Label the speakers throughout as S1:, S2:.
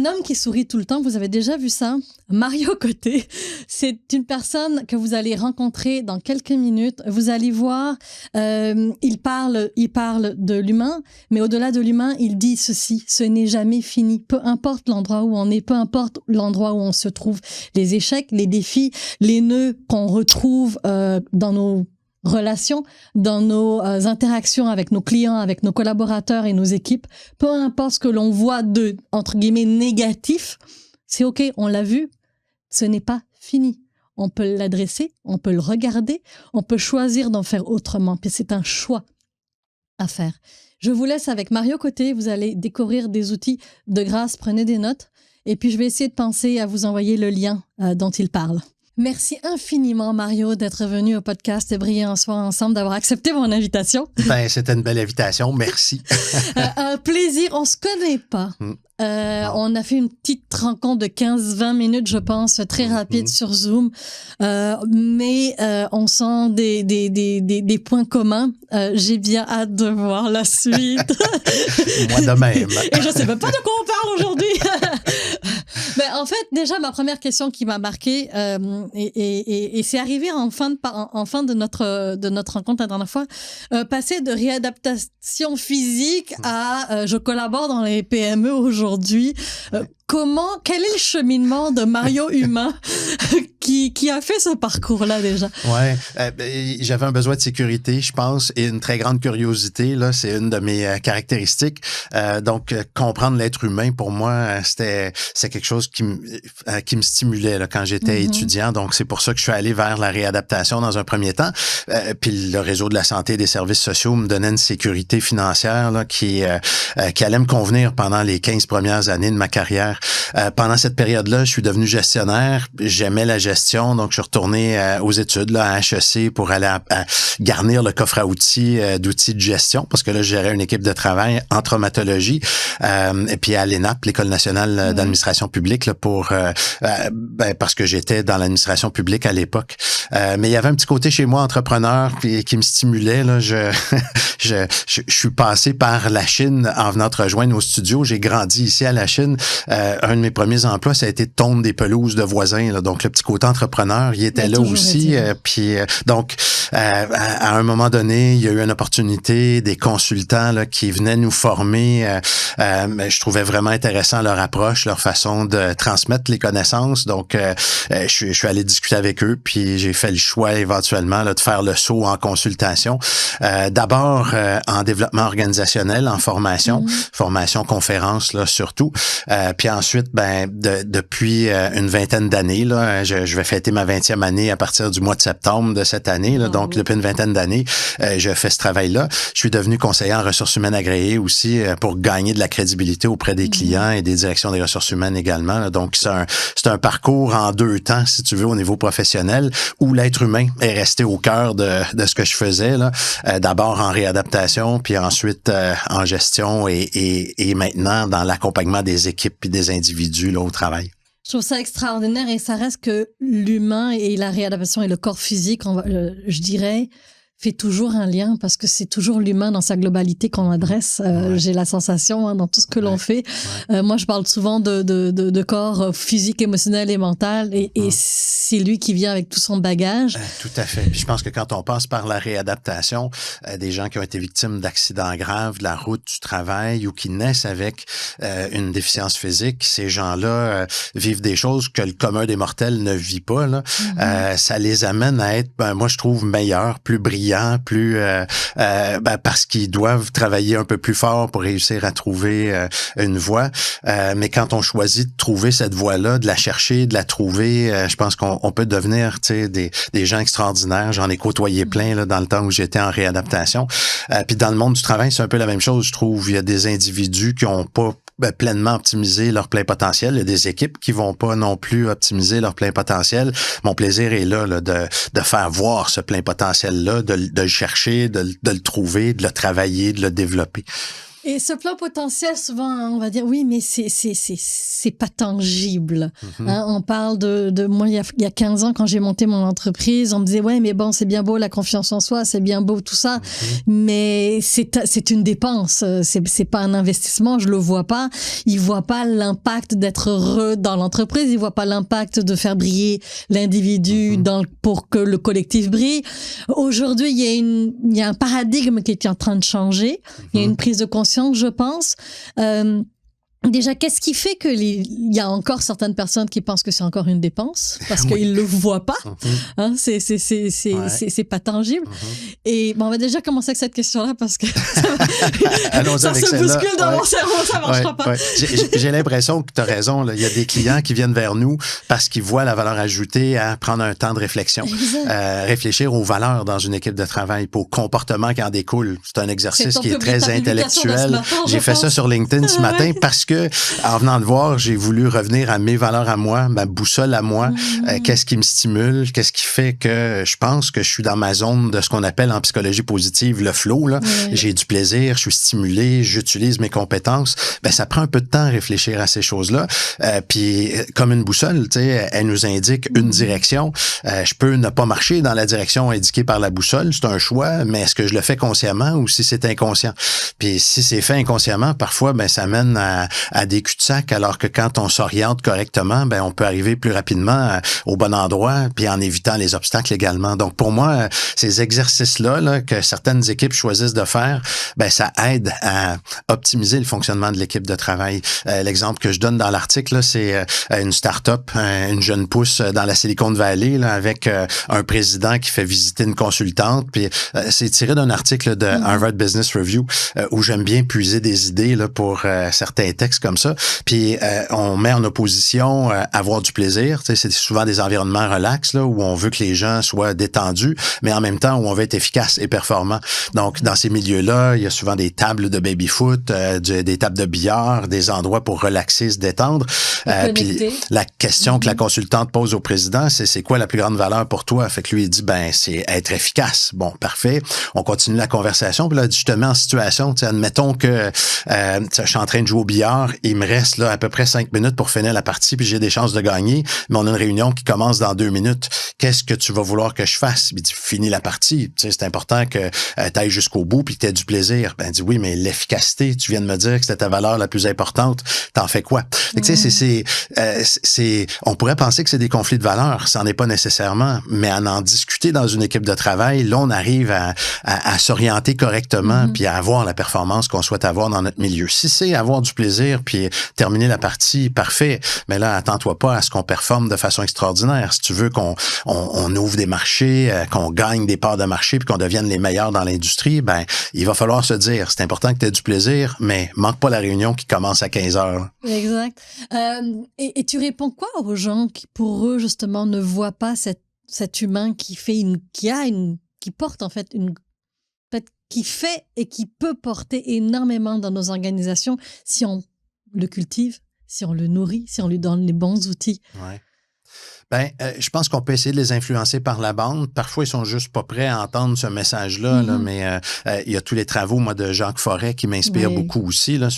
S1: un homme qui sourit tout le temps, vous avez déjà vu ça? Mario Côté, c'est une personne que vous allez rencontrer dans quelques minutes. Vous allez voir, il parle de l'humain, mais au-delà de l'humain, il dit ceci: ce n'est jamais fini. Peu importe l'endroit où on est, peu importe l'endroit où on se trouve, les échecs, les défis, les nœuds qu'on retrouve dans nos relations, dans nos interactions avec nos clients, avec nos collaborateurs et nos équipes, peu importe ce que l'on voit de, entre guillemets, négatif, c'est OK, on l'a vu, ce n'est pas fini. On peut l'adresser, on peut le regarder, on peut choisir d'en faire autrement. Puis c'est un choix à faire. Je vous laisse avec Mario Côté, vous allez découvrir des outils de grâce, prenez des notes, et puis je vais essayer de penser à vous envoyer le lien dont il parle. Merci infiniment, Mario, d'être venu au podcast Briller en soi ensemble, d'avoir accepté mon invitation.
S2: Ben, c'était une belle invitation. Merci.
S1: Un plaisir. On se connaît pas. On a fait une petite rencontre de 15-20 minutes, je pense, très rapide sur Zoom. Mais on sent des points communs. J'ai bien hâte de voir la suite.
S2: Moi de même.
S1: Et je sais même pas de quoi on parle aujourd'hui. Mais en fait, déjà, ma première question qui m'a marquée, et c'est arrivé en fin de notre rencontre la dernière fois, passer de réadaptation physique à je collabore dans les PME aujourd'hui. Quel est le cheminement de Mario humain qui a fait ce parcours-là déjà?
S2: Ouais, j'avais un besoin de sécurité, je pense, et une très grande curiosité. Là, c'est une de mes caractéristiques. Donc, comprendre l'être humain, pour moi, c'est quelque chose qui me stimulait là, quand j'étais étudiant. Donc, c'est pour ça que je suis allé vers la réadaptation dans un premier temps. Puis le réseau de la santé et des services sociaux me donnait une sécurité financière là, qui allait me convenir pendant les 15 premières années de ma carrière. Pendant cette période-là, je suis devenu gestionnaire. J'aimais la gestion, donc je suis retourné aux études là, à HEC pour aller à garnir le coffre à outils d'outils de gestion, parce que là, je gérais une équipe de travail en traumatologie, et puis à l'ENAP, l'École nationale d'administration publique, là, parce que j'étais dans l'administration publique à l'époque. Mais il y avait un petit côté chez moi entrepreneur qui me stimulait. Là. Je suis passé par la Chine en venant te rejoindre au studio. J'ai grandi ici à la Chine. Un de mes premiers emplois, ça a été de tondre des pelouses de voisins. Là. Donc, le petit côté entrepreneur, il était là aussi. Donc, à un moment donné, il y a eu une opportunité, des consultants là, qui venaient nous former. Je trouvais vraiment intéressant leur approche, leur façon de transmettre les connaissances. Donc, je suis allé discuter avec eux, puis j'ai fait le choix éventuellement là, de faire le saut en consultation. D'abord en développement organisationnel, en formation conférence là surtout. Puis ensuite, depuis une vingtaine d'années, là, je vais fêter ma 20e année à partir du mois de septembre de cette année. Là, donc, depuis une vingtaine d'années, je fais ce travail-là. Je suis devenu conseiller en ressources humaines agréées aussi pour gagner de la crédibilité auprès des clients et des directions des ressources humaines également. Là. Donc, c'est un parcours en 2 temps, si tu veux, au niveau professionnel, où l'être humain est resté au cœur de ce que je faisais. Là. D'abord en réadaptation, puis ensuite en gestion et maintenant dans l'accompagnement des équipes et des individus là, au travail.
S1: Je trouve ça extraordinaire et ça reste que l'humain et la réadaptation et le corps physique, je dirais, fait toujours un lien parce que c'est toujours l'humain dans sa globalité qu'on adresse. J'ai la sensation dans tout ce que l'on fait. Moi, je parle souvent de corps physique, émotionnel et mental et c'est lui qui vient avec tout son bagage.
S2: Tout à fait. Puis je pense que quand on passe par la réadaptation, des gens qui ont été victimes d'accidents graves de la route, du travail ou qui naissent avec une déficience physique, ces gens-là vivent des choses que le commun des mortels ne vit pas. Là. Ça les amène à être, moi je trouve, meilleurs, plus brillants, plus parce qu'ils doivent travailler un peu plus fort pour réussir à trouver une voie. Mais quand on choisit de trouver cette voie-là, de la chercher, de la trouver, je pense qu'on peut devenir des gens extraordinaires. J'en ai côtoyé plein là, dans le temps où j'étais en réadaptation. Puis dans le monde du travail, c'est un peu la même chose, je trouve. Il y a des individus qui ont pas pleinement optimiser leur plein potentiel. Il y a des équipes qui vont pas non plus optimiser leur plein potentiel. Mon plaisir est là de faire voir ce plein potentiel-là, de le chercher, de le trouver, de le travailler, de le développer.
S1: Et ce plan potentiel, souvent, on va dire, oui, mais c'est pas tangible. Hein, on parle de moi, il y a 15 ans, quand j'ai monté mon entreprise, on me disait, ouais, mais bon, c'est bien beau la confiance en soi, c'est bien beau tout ça, mais c'est une dépense. C'est pas un investissement, je le vois pas. Ils voient pas l'impact d'être heureux dans l'entreprise, ils voient pas l'impact de faire briller l'individu pour que le collectif brille. Aujourd'hui, il y a un paradigme qui est en train de changer. Il y a une prise de conscience, je pense. Déjà, qu'est-ce qui fait il y a encore certaines personnes qui pensent que c'est encore une dépense parce qu'ils le voient pas. Hein, c'est pas tangible. Et bon, on va déjà commencer avec cette question-là parce que ça se bouscule dans mon cerveau, ça marchera pas.
S2: J'ai l'impression que tu as raison. Là. Il y a des clients qui viennent vers nous parce qu'ils voient la valeur ajoutée à prendre un temps de réflexion. Réfléchir aux valeurs dans une équipe de travail, puis au comportement qui en découle. C'est un exercice qui est très intellectuel. J'ai fait ça sur LinkedIn ce matin parce que, en venant de voir, j'ai voulu revenir à mes valeurs à moi, ma boussole à moi. Qu'est-ce qui me stimule? Qu'est-ce qui fait que je pense que je suis dans ma zone de ce qu'on appelle en psychologie positive le flow, là. J'ai du plaisir, je suis stimulé, j'utilise mes compétences. Ben, ça prend un peu de temps à réfléchir à ces choses-là. Puis, comme une boussole, tu sais, elle nous indique une direction. Je peux ne pas marcher dans la direction indiquée par la boussole, c'est un choix, mais est-ce que je le fais consciemment ou si c'est inconscient? Puis, si c'est fait inconsciemment, parfois, ben, ça mène à des cul-de-sac, alors que quand on s'oriente correctement, ben on peut arriver plus rapidement au bon endroit, puis en évitant les obstacles également. Donc pour moi, ces exercices-là là, que certaines équipes choisissent de faire, ben ça aide à optimiser le fonctionnement de l'équipe de travail. L'exemple que je donne dans l'article, là, c'est une start-up, une jeune pousse dans la Silicon Valley, là, avec un président qui fait visiter une consultante. Puis c'est tiré d'un article de Harvard Business Review où j'aime bien puiser des idées là, pour certains textes comme ça. Puis on met en opposition avoir du plaisir. Tu sais, c'est souvent des environnements relax là, où on veut que les gens soient détendus, mais en même temps où on veut être efficace et performant. Donc, dans ces milieux-là, il y a souvent des tables de baby-foot, des tables de billard, des endroits pour relaxer, se détendre. Puis la question que la consultante pose au président, c'est quoi la plus grande valeur pour toi? Fait que lui, il dit, ben, c'est être efficace. Bon, parfait. On continue la conversation. Puis là, je te mets en situation, tu sais, admettons que je suis en train de jouer au billard, il me reste là à peu près 5 minutes pour finir la partie, puis j'ai des chances de gagner, mais on a une réunion qui commence dans 2 minutes. Qu'est-ce que tu vas vouloir que je fasse? Il dit, finis la partie. Tu sais, c'est important que tu ailles jusqu'au bout puis que tu aies du plaisir. Ben, il dit, oui, mais l'efficacité, tu viens de me dire que c'était ta valeur la plus importante. T'en fais quoi? Fait que, tu sais, on pourrait penser que c'est des conflits de valeurs. Ça n'en est pas nécessairement, mais en discuter dans une équipe de travail, là, on arrive à s'orienter correctement puis à avoir la performance qu'on souhaite avoir dans notre milieu. Si c'est avoir du plaisir puis terminer la partie, parfait. Mais là, attends-toi pas à ce qu'on performe de façon extraordinaire. Si tu veux qu'on ouvre des marchés, qu'on gagne des parts de marché puis qu'on devienne les meilleurs dans l'industrie, ben il va falloir se dire, c'est important que tu aies du plaisir, mais manque pas la réunion qui commence à 15 heures.
S1: Exact. Et tu réponds quoi aux gens qui, pour eux, justement, ne voient pas cet humain qui porte en fait qui fait et qui peut porter énormément dans nos organisations si on le cultive, si on le nourrit, si on lui donne les bons outils.
S2: Ouais. Ben, je pense qu'on peut essayer de les influencer par la bande. Parfois, ils sont juste pas prêts à entendre ce message-là, là, mais il y a tous les travaux, moi, de Jacques Forêt qui m'inspirent beaucoup aussi. Là,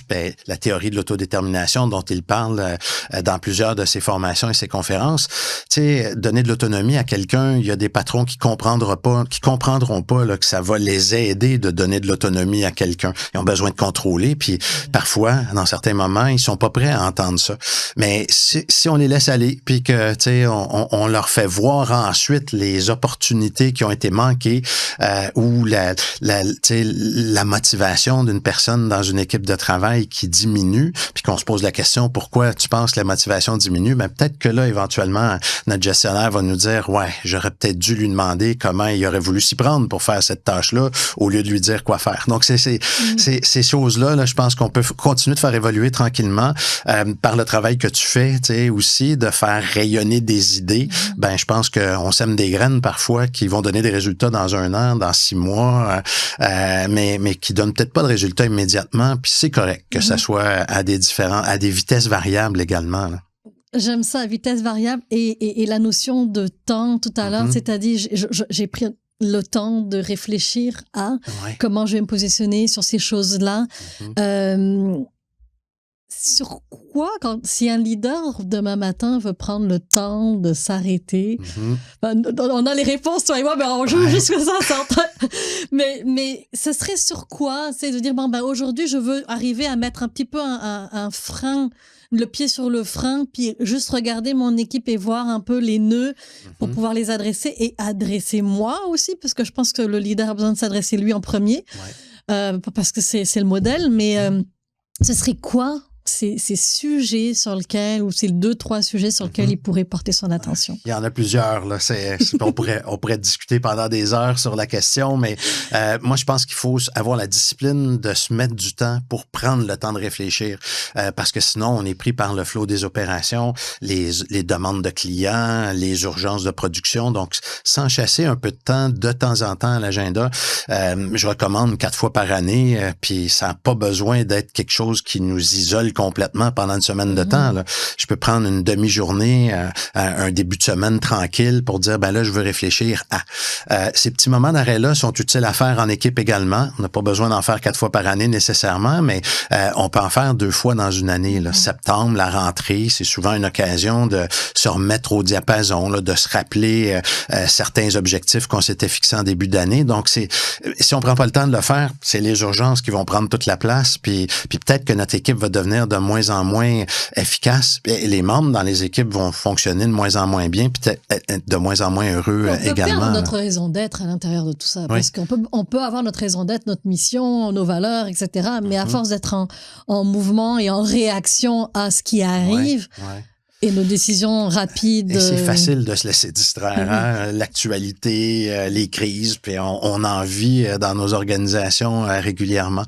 S2: la théorie de l'autodétermination dont il parle dans plusieurs de ses formations et ses conférences. Tu sais, donner de l'autonomie à quelqu'un, il y a des patrons qui comprendront pas là, que ça va les aider de donner de l'autonomie à quelqu'un. Ils ont besoin de contrôler, puis parfois, dans certains moments, ils sont pas prêts à entendre ça. Mais si on les laisse aller, puis que, tu sais, on leur fait voir ensuite les opportunités qui ont été manquées ou la motivation d'une personne dans une équipe de travail qui diminue, puis qu'on se pose la question pourquoi tu penses que la motivation diminue, ben peut-être que là, éventuellement, notre gestionnaire va nous dire ouais, j'aurais peut-être dû lui demander comment il aurait voulu s'y prendre pour faire cette tâche-là au lieu de lui dire quoi faire. Donc, c'est ces choses-là, là, je pense qu'on peut continuer de faire évoluer tranquillement par le travail que tu fais, tu sais, aussi, de faire rayonner des idées. Ben, je pense qu'on sème des graines parfois qui vont donner des résultats dans 1 an, dans 6 mois, mais qui donnent peut-être pas de résultats immédiatement. Puis c'est correct que ça soit à des vitesses variables également, là.
S1: J'aime ça, vitesse variable et la notion de temps tout à l'heure, c'est-à-dire j'ai pris le temps de réfléchir à comment je vais me positionner sur ces choses-là. Sur quoi, si un leader demain matin veut prendre le temps de s'arrêter, on a les réponses, toi et moi, mais on joue jusqu'à ça. Mais ce serait sur quoi? C'est de dire, aujourd'hui, je veux arriver à mettre un petit peu un frein, le pied sur le frein, puis juste regarder mon équipe et voir un peu les nœuds pour pouvoir les adresser et adresser moi aussi, parce que je pense que le leader a besoin de s'adresser lui en premier, parce que c'est le modèle, mais ce serait quoi ces sujets sur lesquels, ou ces 2-3 sujets sur lesquels il pourrait porter son attention?
S2: Il y en a plusieurs, là. On pourrait discuter pendant des heures sur la question, mais moi, je pense qu'il faut avoir la discipline de se mettre du temps pour prendre le temps de réfléchir, parce que sinon, on est pris par le flot des opérations, les demandes de clients, les urgences de production. Donc, s'enchasser un peu de temps en temps à l'agenda, je recommande 4 fois par année, puis ça n'a pas besoin d'être quelque chose qui nous isole complètement pendant une semaine de temps. Là. Je peux prendre une demi-journée, un début de semaine tranquille pour dire, là, je veux réfléchir à. Ces petits moments d'arrêt-là sont utiles à faire en équipe également. On n'a pas besoin d'en faire 4 fois par année nécessairement, mais on peut en faire 2 fois dans une année. Là. Septembre, la rentrée, c'est souvent une occasion de se remettre au diapason, là, de se rappeler certains objectifs qu'on s'était fixés en début d'année. Donc, si on prend pas le temps de le faire, c'est les urgences qui vont prendre toute la place, puis peut-être que notre équipe va devenir de moins en moins efficace. Et les membres dans les équipes vont fonctionner de moins en moins bien, puis de moins en moins heureux également. On peut
S1: perdre notre raison d'être à l'intérieur de tout ça, parce qu'on peut avoir notre raison d'être, notre mission, nos valeurs, etc., mais à force d'être en mouvement et en réaction à ce qui arrive, et nos décisions rapides.
S2: Et c'est facile de se laisser distraire. Hein? L'actualité, les crises, puis on en vit dans nos organisations régulièrement.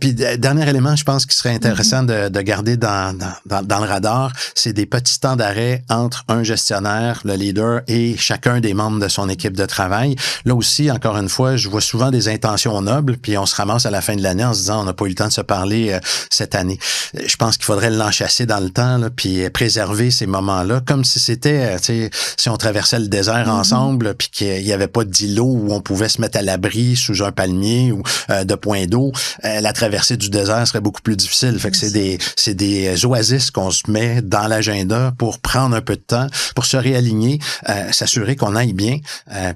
S2: Puis dernier élément, je pense qu'il serait intéressant de garder dans le radar, c'est des petits temps d'arrêt entre un gestionnaire, le leader, et chacun des membres de son équipe de travail. Là aussi, encore une fois, je vois souvent des intentions nobles, puis on se ramasse à la fin de l'année en se disant on n'a pas eu le temps de se parler cette année. Je pense qu'il faudrait l'enchasser dans le temps, là, puis préserver ces moments-là, comme si c'était, si on traversait le désert ensemble, puis qu'il n'y avait pas d'îlot où on pouvait se mettre à l'abri sous un palmier ou de points d'eau. La traversée du désert serait beaucoup plus difficile. Fait que c'est des oasis qu'on se met dans l'agenda pour prendre un peu de temps, pour se réaligner, s'assurer qu'on aille bien.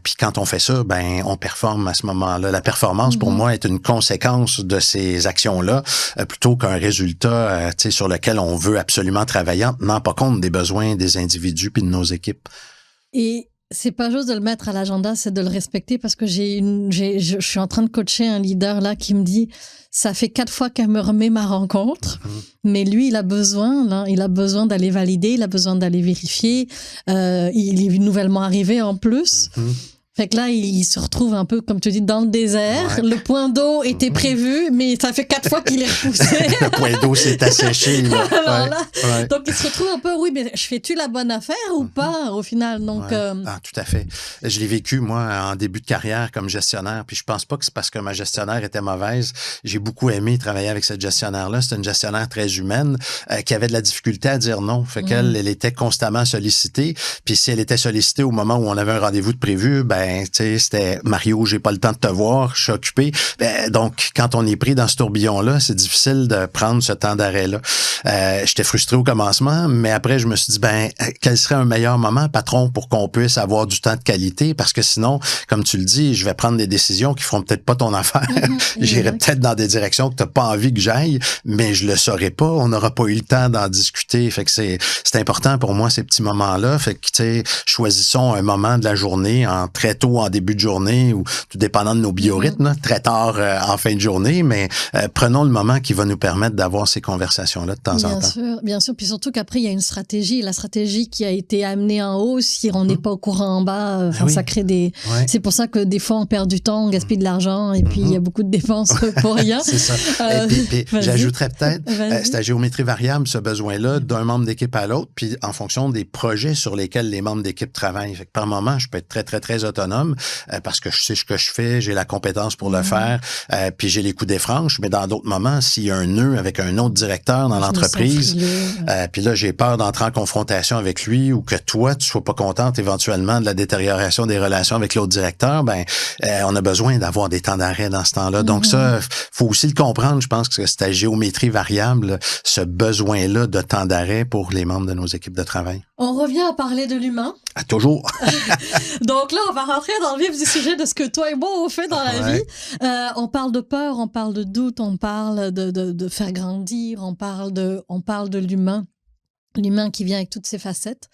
S2: Puis quand on fait ça, on performe à ce moment-là. La performance, pour moi, est une conséquence de ces actions-là, plutôt qu'un résultat, sur lequel on veut absolument travailler, en tenant pas compte des besoins des individus puis de nos équipes.
S1: Et c'est pas juste de le mettre à l'agenda, c'est de le respecter, parce que je suis en train de coacher un leader là qui me dit, ça fait 4 fois qu'elle me remet ma rencontre, mais lui, il a besoin d'aller valider, il a besoin d'aller vérifier, il est nouvellement arrivé en plus. Fait que là, il se retrouve un peu, comme tu dis, dans le désert. Le point d'eau était prévu, mais ça fait 4 fois qu'il est repoussé.
S2: Le point d'eau s'est asséché. Là.
S1: Donc, il se retrouve un peu, mais je fais-tu la bonne affaire ou pas, au final? Donc,
S2: tout à fait. Je l'ai vécu, moi, en début de carrière comme gestionnaire, puis je pense pas que c'est parce que ma gestionnaire était mauvaise. J'ai beaucoup aimé travailler avec cette gestionnaire-là. C'était une gestionnaire très humaine qui avait de la difficulté à dire non. Fait qu'elle elle était constamment sollicitée. Puis si elle était sollicitée au moment où on avait un rendez-vous de prévu, c'était Mario, j'ai pas le temps de te voir, je suis occupé. Donc, quand on est pris dans ce tourbillon-là, c'est difficile de prendre ce temps d'arrêt-là. J'étais frustré au commencement, mais après, je me suis dit, quel serait un meilleur moment, patron, pour qu'on puisse avoir du temps de qualité? Parce que sinon, comme tu le dis, je vais prendre des décisions qui feront peut-être pas ton affaire. J'irai peut-être dans des directions que t'as pas envie que j'aille, mais je le saurai pas. On n'aura pas eu le temps d'en discuter. Fait que c'est important pour moi, ces petits moments-là. Fait que, choisissons un moment de la journée très tôt en début de journée ou tout dépendant de nos biorhythmes, très tard en fin de journée, mais prenons le moment qui va nous permettre d'avoir ces conversations-là de temps en temps.
S1: Bien sûr. Puis surtout qu'après, il y a une stratégie. La stratégie qui a été amenée en haut, si on n'est pas au courant en bas, ça crée des... C'est pour ça que des fois, on perd du temps, on gaspille de l'argent et puis il y a beaucoup de dépenses pour rien.
S2: C'est ça. Et puis j'ajouterais peut-être, c'est la géométrie variable, ce besoin-là, d'un membre d'équipe à l'autre, puis en fonction des projets sur lesquels les membres d'équipe travaillent. Fait que par moment, je peux être très, très, très autonome. autonome parce que je sais ce que je fais, j'ai la compétence pour le faire, puis j'ai les coups des franches. Mais dans d'autres moments, s'il y a un nœud avec un autre directeur dans l'entreprise, puis là, j'ai peur d'entrer en confrontation avec lui ou que toi, tu sois pas contente éventuellement de la détérioration des relations avec l'autre directeur, on a besoin d'avoir des temps d'arrêt dans ce temps-là. Donc ça, faut aussi le comprendre. Je pense que c'est à géométrie variable, ce besoin-là de temps d'arrêt pour les membres de nos équipes de travail.
S1: On revient à parler de l'humain.
S2: Toujours.
S1: Donc là, on va rentrer dans le vif du sujet de ce que toi et moi on fait dans la vie. On parle de peur, on parle de doute, on parle de faire grandir, on parle de l'humain qui vient avec toutes ses facettes.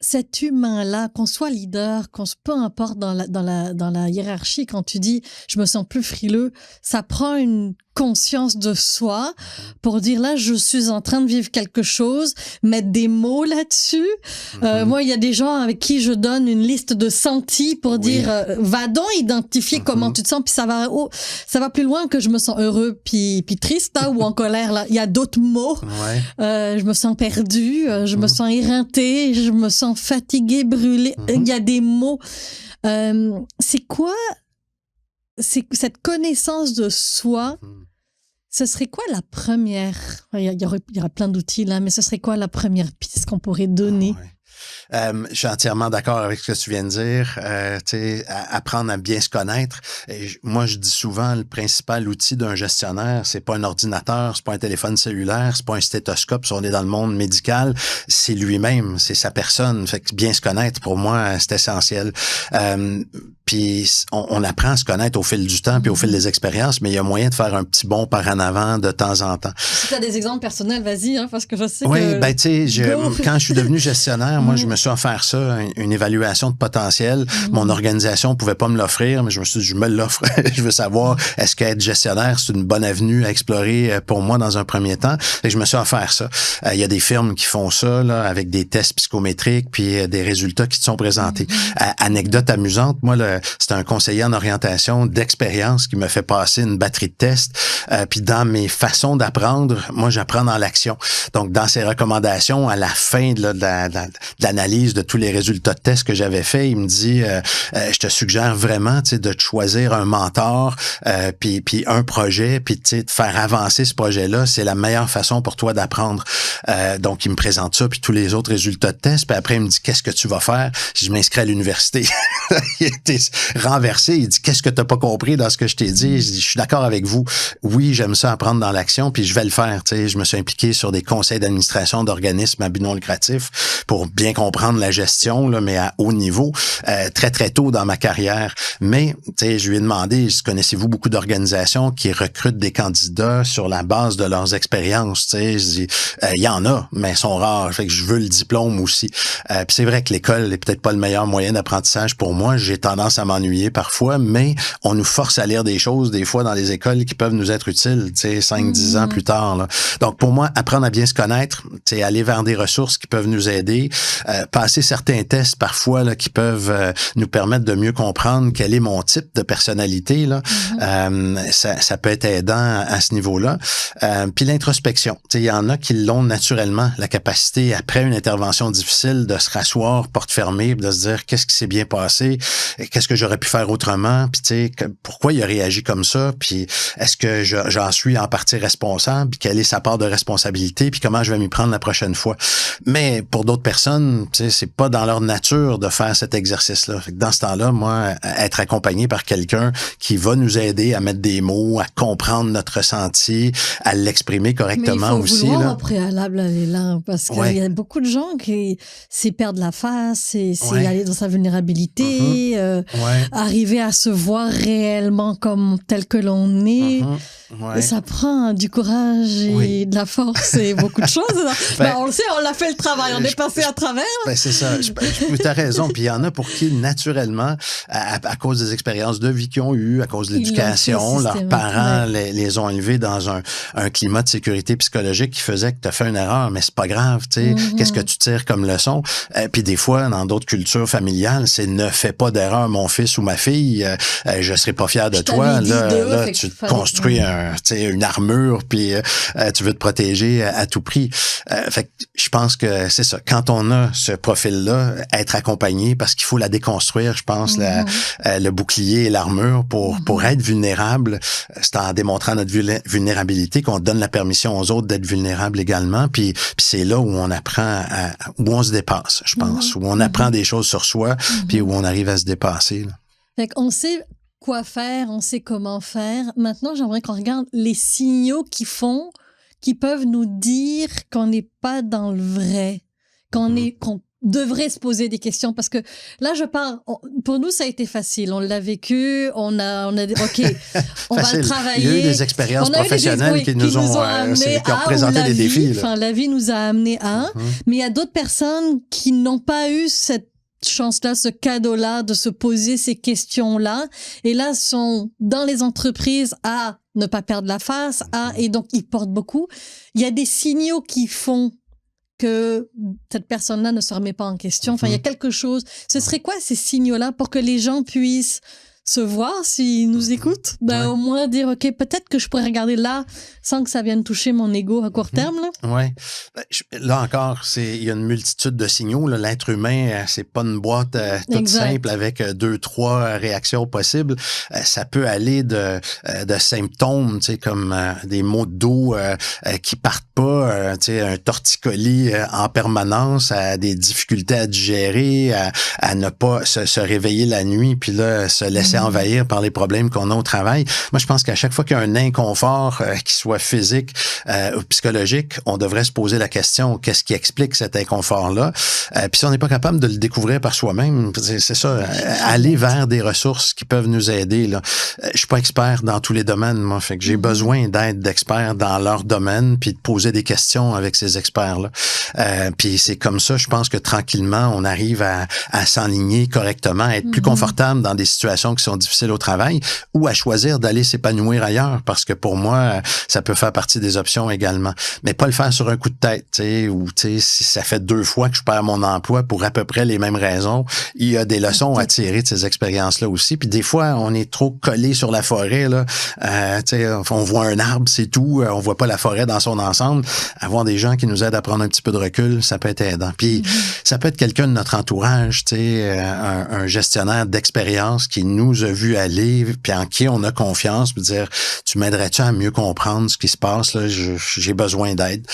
S1: Cet humain-là, qu'on soit leader, peu importe dans la hiérarchie, quand tu dis « je me sens plus frileux », ça prend une conscience de soi pour dire là, je suis en train de vivre quelque chose, mettre des mots là-dessus. Moi, il y a des gens avec qui je donne une liste de sentis pour dire va donc identifier comment tu te sens, puis ça va plus loin que je me sens heureux puis triste ou en colère. Là, il y a d'autres mots. Je me sens perdu, je me sens éreinté, je me sens fatigué, brûlé. Il y a des mots. C'est quoi cette connaissance de soi? Ce serait quoi la première? Il y aura plein d'outils là, mais ce serait quoi la première piste qu'on pourrait donner?
S2: Je suis entièrement d'accord avec ce que tu viens de dire. Apprendre à bien se connaître. Moi, je dis souvent, le principal outil d'un gestionnaire, c'est pas un ordinateur, c'est pas un téléphone cellulaire, c'est pas un stéthoscope si on est dans le monde médical, c'est lui-même, c'est sa personne. Fait que bien se connaître, pour moi, c'est essentiel. Puis on apprend à se connaître au fil du temps puis au fil des expériences, mais il y a moyen de faire un petit bond par en avant de temps en temps.
S1: Si tu as des exemples personnels, vas-y, parce que je sais que...
S2: Oui, tu sais, quand je suis devenu gestionnaire, moi, je me suis offert ça, une évaluation de potentiel. Mon organisation pouvait pas me l'offrir, mais je me suis dit, je me l'offre. Je veux savoir, est-ce qu'être gestionnaire, c'est une bonne avenue à explorer pour moi dans un premier temps? Et je me suis offert ça. Il y a des firmes qui font ça, là, avec des tests psychométriques puis des résultats qui te sont présentés. Anecdote amusante, moi, c'est un conseiller en orientation d'expérience qui me fait passer une batterie de tests. Puis dans mes façons d'apprendre, moi, j'apprends dans l'action. Donc, dans ses recommandations, à la fin de l'analyse de tous les résultats de tests que j'avais fait, il me dit, je te suggère vraiment, tu sais, de te choisir un mentor, puis un projet, puis tu sais, de faire avancer ce projet-là, c'est la meilleure façon pour toi d'apprendre. Donc, il me présente ça, puis tous les autres résultats de tests, puis après, il me dit, qu'est-ce que tu vas faire? Je m'inscris à l'université. Il était renversé, il dit, qu'est-ce que t'as pas compris dans ce que je t'ai dit? Je dis, je suis d'accord avec vous. Oui, j'aime ça apprendre dans l'action, puis je vais le faire. Tu sais, je me suis impliqué sur des conseils d'administration d'organismes à but non lucratif pour bien comprendre la gestion, là, mais à haut niveau, très, très tôt dans ma carrière. Mais, tu sais, je lui ai demandé, connaissez-vous beaucoup d'organisations qui recrutent des candidats sur la base de leurs expériences? Tu sais, je dis, il y en a, mais elles sont rares. Fait que je veux le diplôme aussi. Puis c'est vrai que l'école est peut-être pas le meilleur moyen d'apprentissage pour moi. J'ai tendance à m'ennuyer parfois, mais on nous force à lire des choses, des fois, dans les écoles qui peuvent nous être utiles, tu sais, 5-10 ans plus tard, là. Donc, pour moi, apprendre à bien se connaître, tu sais, aller vers des ressources qui peuvent nous aider, passer certains tests parfois là, qui peuvent nous permettre de mieux comprendre quel est mon type de personnalité là. Ça peut être aidant à ce niveau-là. Puis l'introspection, tu sais, il y en a qui l'ont naturellement, la capacité après une intervention difficile de se rasseoir porte fermée, de se dire qu'est-ce qui s'est bien passé, qu'est-ce que j'aurais pu faire autrement, puis tu sais pourquoi il a réagi comme ça, puis est-ce que j'en suis en partie responsable, puis quelle est sa part de responsabilité, puis comment je vais m'y prendre la prochaine fois. Mais pour d'autres personnes, tu sais, c'est pas dans leur nature de faire cet exercice-là. Fait que dans ce temps-là, moi, être accompagné par quelqu'un qui va nous aider à mettre des mots, à comprendre notre ressenti, à l'exprimer correctement aussi.
S1: Mais il faut vouloir au préalable aller là, parce qu'il y a beaucoup de gens qui c'est perdre la face, c'est aller dans sa vulnérabilité, arriver à se voir réellement comme tel que l'on est. Et ça prend du courage et de la force et beaucoup de choses. On le sait, on l'a fait le travail, on est passé à travers.
S2: C'est ça. Tu as raison. Puis il y en a pour qui, naturellement, à cause des expériences de vie qu'ils ont eues, à cause de l'éducation, leurs parents les ont élevés dans un climat de sécurité psychologique qui faisait que tu as fait une erreur, mais c'est pas grave. Tu sais, qu'est-ce que tu tires comme leçon? Puis des fois, dans d'autres cultures familiales, c'est ne fais pas d'erreur, mon fils ou ma fille, je serai pas fier de toi. Là, tu te construis une armure, puis tu veux te protéger à tout prix. Fait que je pense que c'est ça. Quand on a ce profil-là, être accompagné, parce qu'il faut la déconstruire, je pense, le bouclier et l'armure pour être vulnérable, c'est en démontrant notre vulnérabilité qu'on donne la permission aux autres d'être vulnérables également. Puis c'est là où on apprend, où on se dépasse, je pense, où on apprend des choses sur soi, puis où on arrive à se dépasser. Là.
S1: Fait qu'on sait quoi faire, on sait comment faire. Maintenant, j'aimerais qu'on regarde les signaux qui peuvent nous dire qu'on n'est pas dans le vrai, qu'on devrait se poser des questions, parce que là, pour nous, ça a été facile. On l'a vécu, on a dit, OK, on va le travailler.
S2: Il y a eu des expériences professionnelles qui nous ont amené qui ont présenté des défis.
S1: Enfin, la vie nous a amené à mais il y a d'autres personnes qui n'ont pas eu cette chance-là, ce cadeau-là de se poser ces questions-là, et là sont dans les entreprises à ne pas perdre la face, et donc ils portent beaucoup. Il y a des signaux qui font que cette personne-là ne se remet pas en question. Enfin, il y a quelque chose. Ce serait quoi ces signaux-là pour que les gens puissent se voir s'ils nous écoutent? Au moins dire, OK, peut-être que je pourrais regarder là sans que ça vienne toucher mon ego à court terme.
S2: Oui. Là encore, il y a une multitude de signaux. Là. L'être humain, c'est pas une boîte toute simple avec 2-3 réactions possibles. Ça peut aller de symptômes, comme des maux de dos qui partent pas, un torticolis en permanence, à des difficultés à digérer, à ne pas se réveiller la nuit, puis là, se laisser envahir par les problèmes qu'on a au travail. Moi, je pense qu'à chaque fois qu'il y a un inconfort, qu'il soit physique ou psychologique, on devrait se poser la question, qu'est-ce qui explique cet inconfort-là? Puis si on n'est pas capable de le découvrir par soi-même, c'est ça, aller vers des ressources qui peuvent nous aider. Là. Je suis pas expert dans tous les domaines, moi, fait que j'ai besoin d'aide d'experts dans leur domaine, puis de poser des questions avec ces experts-là. Puis c'est comme ça, je pense que tranquillement, on arrive à s'enligner correctement, à être plus confortable dans des situations qui sont difficiles au travail, ou à choisir d'aller s'épanouir ailleurs, parce que pour moi, ça peut faire partie des options également. Mais pas le faire sur un coup de tête, ou si ça fait 2 fois que je perds mon emploi pour à peu près les mêmes raisons, il y a des leçons à tirer de ces expériences-là aussi. Puis des fois, on est trop collé sur la forêt, là. On voit un arbre, c'est tout, on voit pas la forêt dans son ensemble. Avoir des gens qui nous aident à prendre un petit peu de recul, ça peut être aidant. Puis ça peut être quelqu'un de notre entourage, un gestionnaire d'expérience qui nous a vu aller, puis en qui on a confiance, puis dire, tu m'aiderais-tu à mieux comprendre ce qui se passe, là, j'ai besoin d'aide.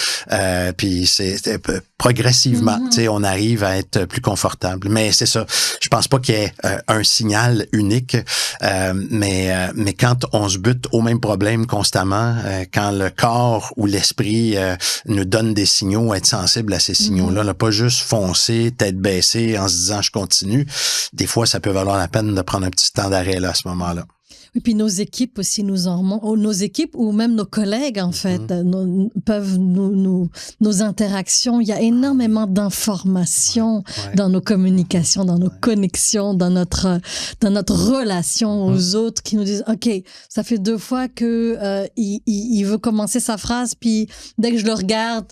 S2: Puis c'est progressivement, on arrive à être plus confortable. Mais c'est ça, je pense pas qu'il y ait un signal unique, mais quand on se bute au même problème constamment, quand le corps ou l'esprit nous donne des signaux, être sensible à ces signaux-là, là, pas juste foncer, tête baissée en se disant je continue. Des fois, ça peut valoir la peine de prendre un petit temps d'arrêt là, à ce moment-là.
S1: Et puis nos équipes aussi nous en remontent, nos équipes ou même nos collègues en fait peuvent nos interactions. Il y a énormément d'informations dans nos communications, dans nos connexions, dans notre relation aux autres qui nous disent OK, ça fait 2 fois que il veut commencer sa phrase, puis dès que je le regarde,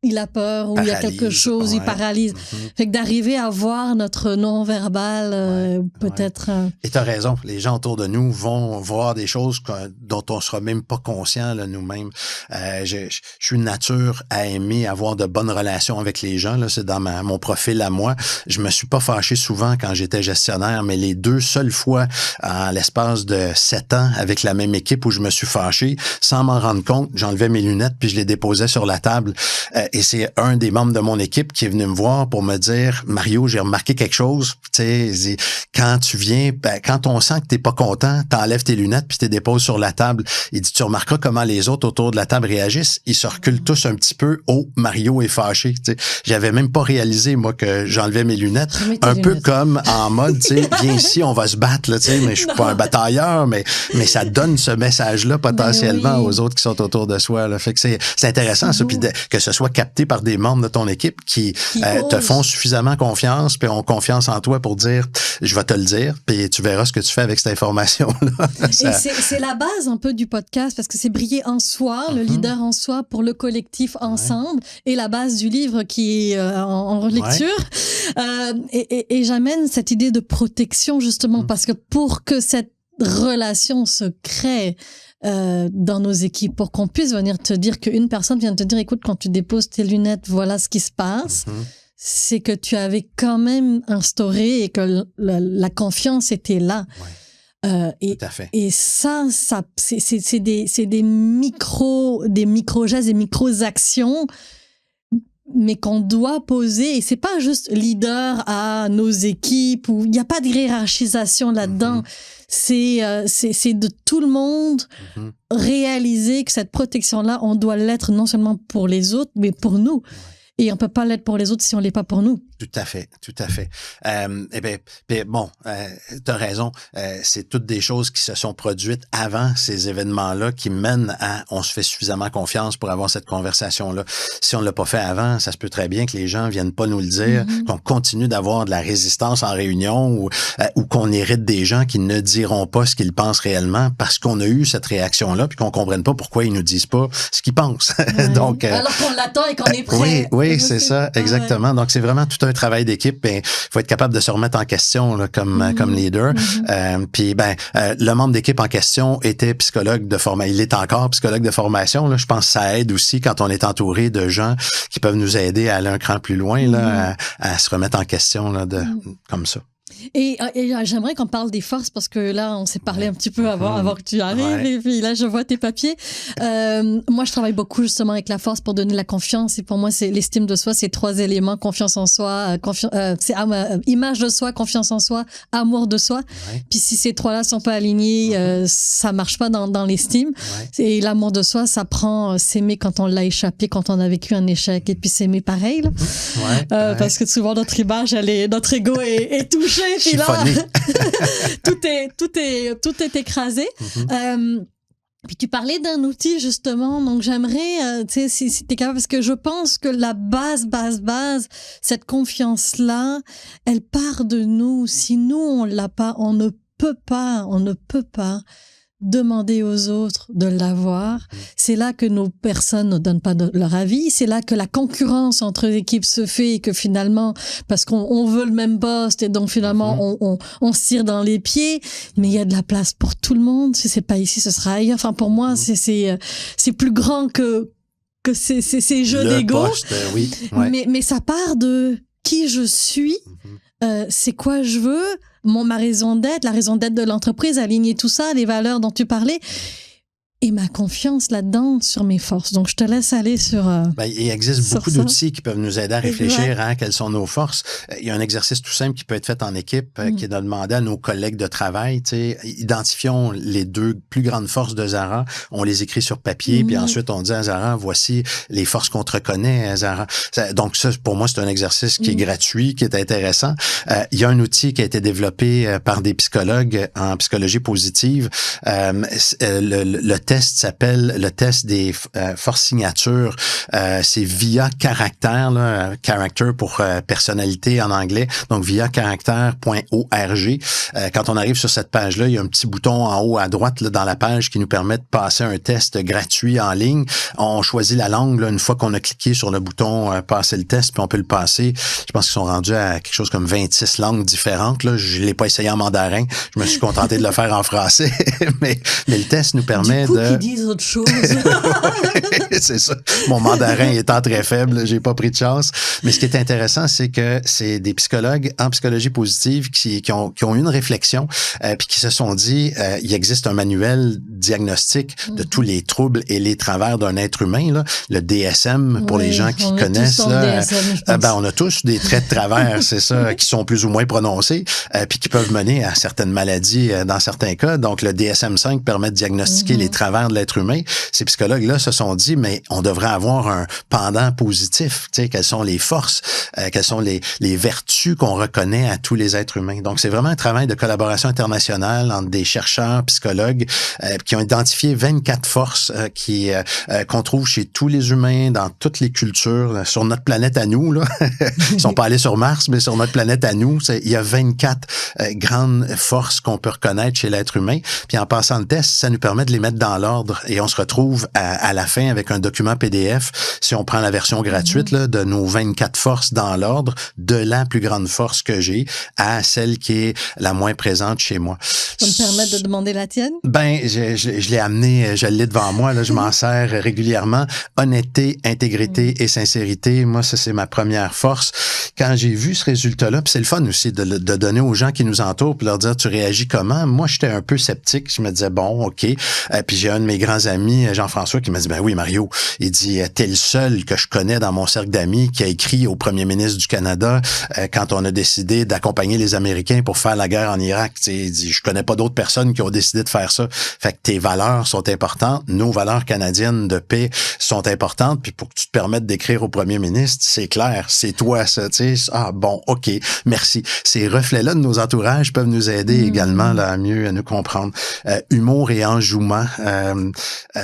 S1: il a peur ou il y a quelque chose, il paralyse. Fait que d'arriver à voir notre non-verbal, peut-être...
S2: Et tu as raison, les gens autour de nous vont voir des choses dont on sera même pas conscient là, nous-mêmes. Je suis une nature à aimer avoir de bonnes relations avec les gens, là, c'est dans mon profil à moi. Je me suis pas fâché souvent quand j'étais gestionnaire, mais les 2 seules fois en l'espace de 7 ans avec la même équipe où je me suis fâché, sans m'en rendre compte, j'enlevais mes lunettes puis je les déposais sur la table. Et c'est un des membres de mon équipe qui est venu me voir pour me dire, Mario, j'ai remarqué quelque chose. Tu sais, quand tu viens, quand on sent que t'es pas content, t'enlèves tes lunettes puis t'es déposes sur la table. Il dit, tu remarqueras comment les autres autour de la table réagissent. Ils se reculent tous un petit peu. Oh, Mario est fâché. Tu sais, j'avais même pas réalisé moi que j'enlevais mes lunettes. Un peu comme en mode, tu sais, viens ici, on va se battre là. Tu sais, mais je suis pas un batailleur, mais ça donne ce message-là potentiellement aux autres qui sont autour de soi. Là. Fait que c'est intéressant ça, puis que ce soit capté par des membres de ton équipe qui te font suffisamment confiance puis ont confiance en toi pour dire je vais te le dire puis tu verras ce que tu fais avec cette information-là.
S1: Et c'est la base un peu du podcast parce que c'est briller en soi, le leader en soi pour le collectif ensemble et la base du livre qui est en relecture. Et j'amène cette idée de protection justement parce que pour que cette relation se crée dans nos équipes pour qu'on puisse venir te dire qu'une personne vient te dire, écoute, quand tu déposes tes lunettes, voilà ce qui se passe. C'est que tu avais quand même instauré et que la confiance était là.
S2: Tout à fait.
S1: Et ça c'est des micro-gestes, des micro-actions, mais qu'on doit poser. Et c'est pas juste leader à nos équipes, où il n'y a pas de hiérarchisation là-dedans. C'est de tout le monde réaliser que cette protection-là, on doit l'être non seulement pour les autres, mais pour nous. Et on peut pas l'être pour les autres si on l'est pas pour nous.
S2: Tout à fait, tout à fait. Eh bien, bon, t'as raison. C'est toutes des choses qui se sont produites avant ces événements-là qui mènent à on se fait suffisamment confiance pour avoir cette conversation-là. Si on l'a pas fait avant, ça se peut très bien que les gens viennent pas nous le dire, qu'on continue d'avoir de la résistance en réunion ou qu'on hérite des gens qui ne diront pas ce qu'ils pensent réellement parce qu'on a eu cette réaction-là puis qu'on comprenne pas pourquoi ils nous disent pas ce qu'ils pensent. Donc,
S1: alors qu'on l'attend et qu'on est prêt.
S2: Oui, c'est ça, exactement. Donc, c'est vraiment tout un travail d'équipe. Il faut être capable de se remettre en question là, comme leader. Puis, le membre d'équipe en question était psychologue de formation. Il est encore psychologue de formation. Là. Je pense que ça aide aussi quand on est entouré de gens qui peuvent nous aider à aller un cran plus loin, là, à se remettre en question là, comme ça.
S1: Et j'aimerais qu'on parle des forces parce que là, on s'est parlé un petit peu avant que tu arrives et puis là, je vois tes papiers. Moi, je travaille beaucoup justement avec la force pour donner la confiance et pour moi, c'est l'estime de soi, c'est 3 éléments, confiance en soi, image de soi, confiance en soi, amour de soi. Puis si ces 3-là sont pas alignés, ça marche pas dans l'estime. Et l'amour de soi, ça prend s'aimer quand on l'a échappé, quand on a vécu un échec et puis s'aimer pareil. Là. Parce que souvent, notre image, notre ego est touché. Puis là, tout est écrasé. Puis tu parlais d'un outil justement, donc j'aimerais, tu sais, si t'es capable, parce que je pense que la base, cette confiance-là, elle part de nous. Si nous on l'a pas, on ne peut pas demander aux autres de l'avoir. C'est là que nos personnes ne donnent pas leur avis. C'est là que la concurrence entre équipes se fait et que finalement, parce qu'on veut le même poste et donc finalement on se tire dans les pieds. Mais il y a de la place pour tout le monde. Si c'est pas ici, ce sera ailleurs. Enfin, pour moi, c'est plus grand que ces jeux d'ego. Mais ça part de qui je suis. C'est quoi je veux, ma raison d'être, la raison d'être de l'entreprise, aligner tout ça, les valeurs dont tu parlais, et ma confiance là-dedans sur mes forces. Donc, je te laisse aller sur
S2: il existe beaucoup d'outils qui peuvent nous aider à réfléchir à quelles sont nos forces. Il y a un exercice tout simple qui peut être fait en équipe, qui est de demander à nos collègues de travail, identifions les 2 plus grandes forces de Zara, on les écrit sur papier, puis ensuite on dit à Zara, voici les forces qu'on te reconnaît, Zara. Donc ça, pour moi, c'est un exercice qui est gratuit, qui est intéressant. Il y a un outil qui a été développé par des psychologues en psychologie positive. Le test s'appelle le test des forces signatures. C'est via caractère, là, character pour personnalité en anglais, donc via caractère.org. Quand on arrive sur cette page-là, il y a un petit bouton en haut à droite là, dans la page qui nous permet de passer un test gratuit en ligne. On choisit la langue là, une fois qu'on a cliqué sur le bouton passer le test, puis on peut le passer. Je pense qu'ils sont rendus à quelque chose comme 26 langues différentes. Là. Je l'ai pas essayé en mandarin. Je me suis contenté de le faire en français. mais le test nous permet
S1: qui disent autre chose.
S2: C'est ça. Mon mandarin étant très faible, j'ai pas pris de chance. Mais ce qui est intéressant, c'est que c'est des psychologues en psychologie positive qui ont eu une réflexion puis qui se sont dit, il existe un manuel diagnostic de tous les troubles et les travers d'un être humain, là, le DSM pour les gens qui connaissent. Là, DSM, on a tous des traits de travers, c'est ça, qui sont plus ou moins prononcés puis qui peuvent mener à certaines maladies dans certains cas. Donc, le DSM-5 permet de diagnostiquer les travers de l'être humain. Ces psychologues-là se sont dit, mais on devrait avoir un pendant positif. Tu sais, quelles sont les forces, quelles sont les vertus qu'on reconnaît à tous les êtres humains. Donc, c'est vraiment un travail de collaboration internationale entre des chercheurs, psychologues, qui ont identifié 24 forces qu'on trouve chez tous les humains, dans toutes les cultures, là, sur notre planète à nous. Là. Ils sont pas allés sur Mars, mais sur notre planète à nous, il y a 24 grandes forces qu'on peut reconnaître chez l'être humain. Puis en passant le test, ça nous permet de les mettre dans dans l'ordre et on se retrouve à la fin avec un document PDF, si on prend la version gratuite là, de nos 24 forces dans l'ordre, de la plus grande force que j'ai à celle qui est la moins présente chez moi.
S1: Ça me permet de demander la tienne?
S2: Ben, je l'ai amené, je l'ai devant moi, là, je m'en sers régulièrement. Honnêteté, intégrité et sincérité, moi, ça, c'est ma première force. Quand j'ai vu ce résultat-là, puis c'est le fun aussi de donner aux gens qui nous entourent puis leur dire, tu réagis comment? Moi, j'étais un peu sceptique. Je me disais, bon, OK. Puis j'ai un de mes grands amis, Jean-François, qui m'a dit, ben oui, Mario, il dit, t'es le seul que je connais dans mon cercle d'amis qui a écrit au premier ministre du Canada quand on a décidé d'accompagner les Américains pour faire la guerre en Irak. Il dit, je connais pas d'autres personnes qui ont décidé de faire ça. Fait que tes valeurs sont importantes, nos valeurs canadiennes de paix sont importantes, puis pour que tu te permettes d'écrire au premier ministre, c'est clair, c'est toi ça, tu sais. Ah bon, OK, merci. Ces reflets-là de nos entourages peuvent nous aider également là, à mieux nous comprendre. Humour et enjouement.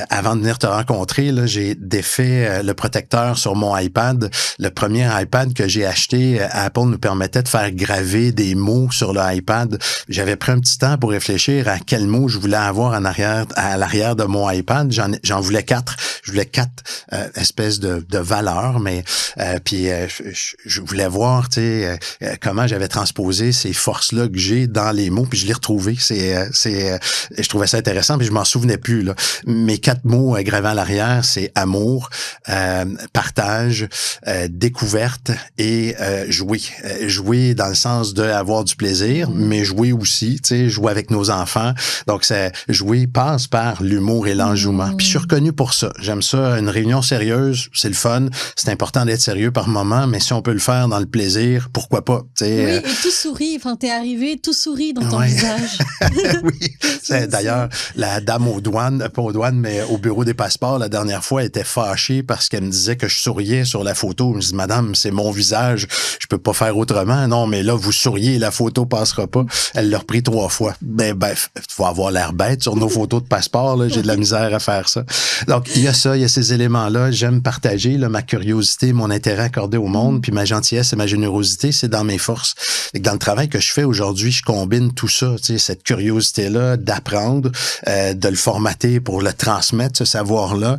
S2: Avant de venir te rencontrer, là, j'ai défait le protecteur sur mon iPad. Le premier iPad que j'ai acheté, Apple nous permettait de faire graver des mots sur le iPad. J'avais pris un petit temps pour réfléchir à quels mots je voulais avoir à l'arrière de mon iPad. J'en voulais 4. Je voulais 4 espèces de valeurs, mais puis je voulais voir, tu sais, comment j'avais transposé ces forces-là que j'ai dans les mots, puis je l'ai retrouvé. Je trouvais ça intéressant, puis je m'en souvenais plus là. Mes 4 mots gravés à l'arrière, c'est amour, partage, découverte et jouer. Jouer dans le sens de avoir du plaisir, mais jouer aussi, tu sais, jouer avec nos enfants. Donc, jouer passe par l'humour et l'enjouement. Puis je suis reconnu pour ça. J'aime ça. Une réunion sérieuse, c'est le fun. C'est important d'être sérieux par moment, mais si on peut le faire dans le plaisir, pourquoi pas?
S1: Oui, et tout sourit. Enfin, t'es arrivé, tout sourit dans ton visage.
S2: Oui. D'ailleurs, la dame aux douanes, pas aux douanes, mais au bureau des passeports, la dernière fois, elle était fâchée parce qu'elle me disait que je souriais sur la photo. Je me dis, madame, c'est mon visage. Je peux pas faire autrement. Non, mais là, vous souriez, la photo passera pas. Elle l'a repris 3 fois. Ben, faut avoir l'air bête sur nos photos de passeport, là. J'ai de la misère à faire ça. Donc, il y a ça, il y a ces éléments-là. J'aime partager, là, ma curiosité, mon intérêt accordé au monde, puis ma gentillesse et ma générosité, c'est dans mes forces. Et dans le travail que je fais aujourd'hui, je combine tout ça, tu sais, cette curiosité-là, d'apprendre, de le formater pour le transmettre, ce savoir-là,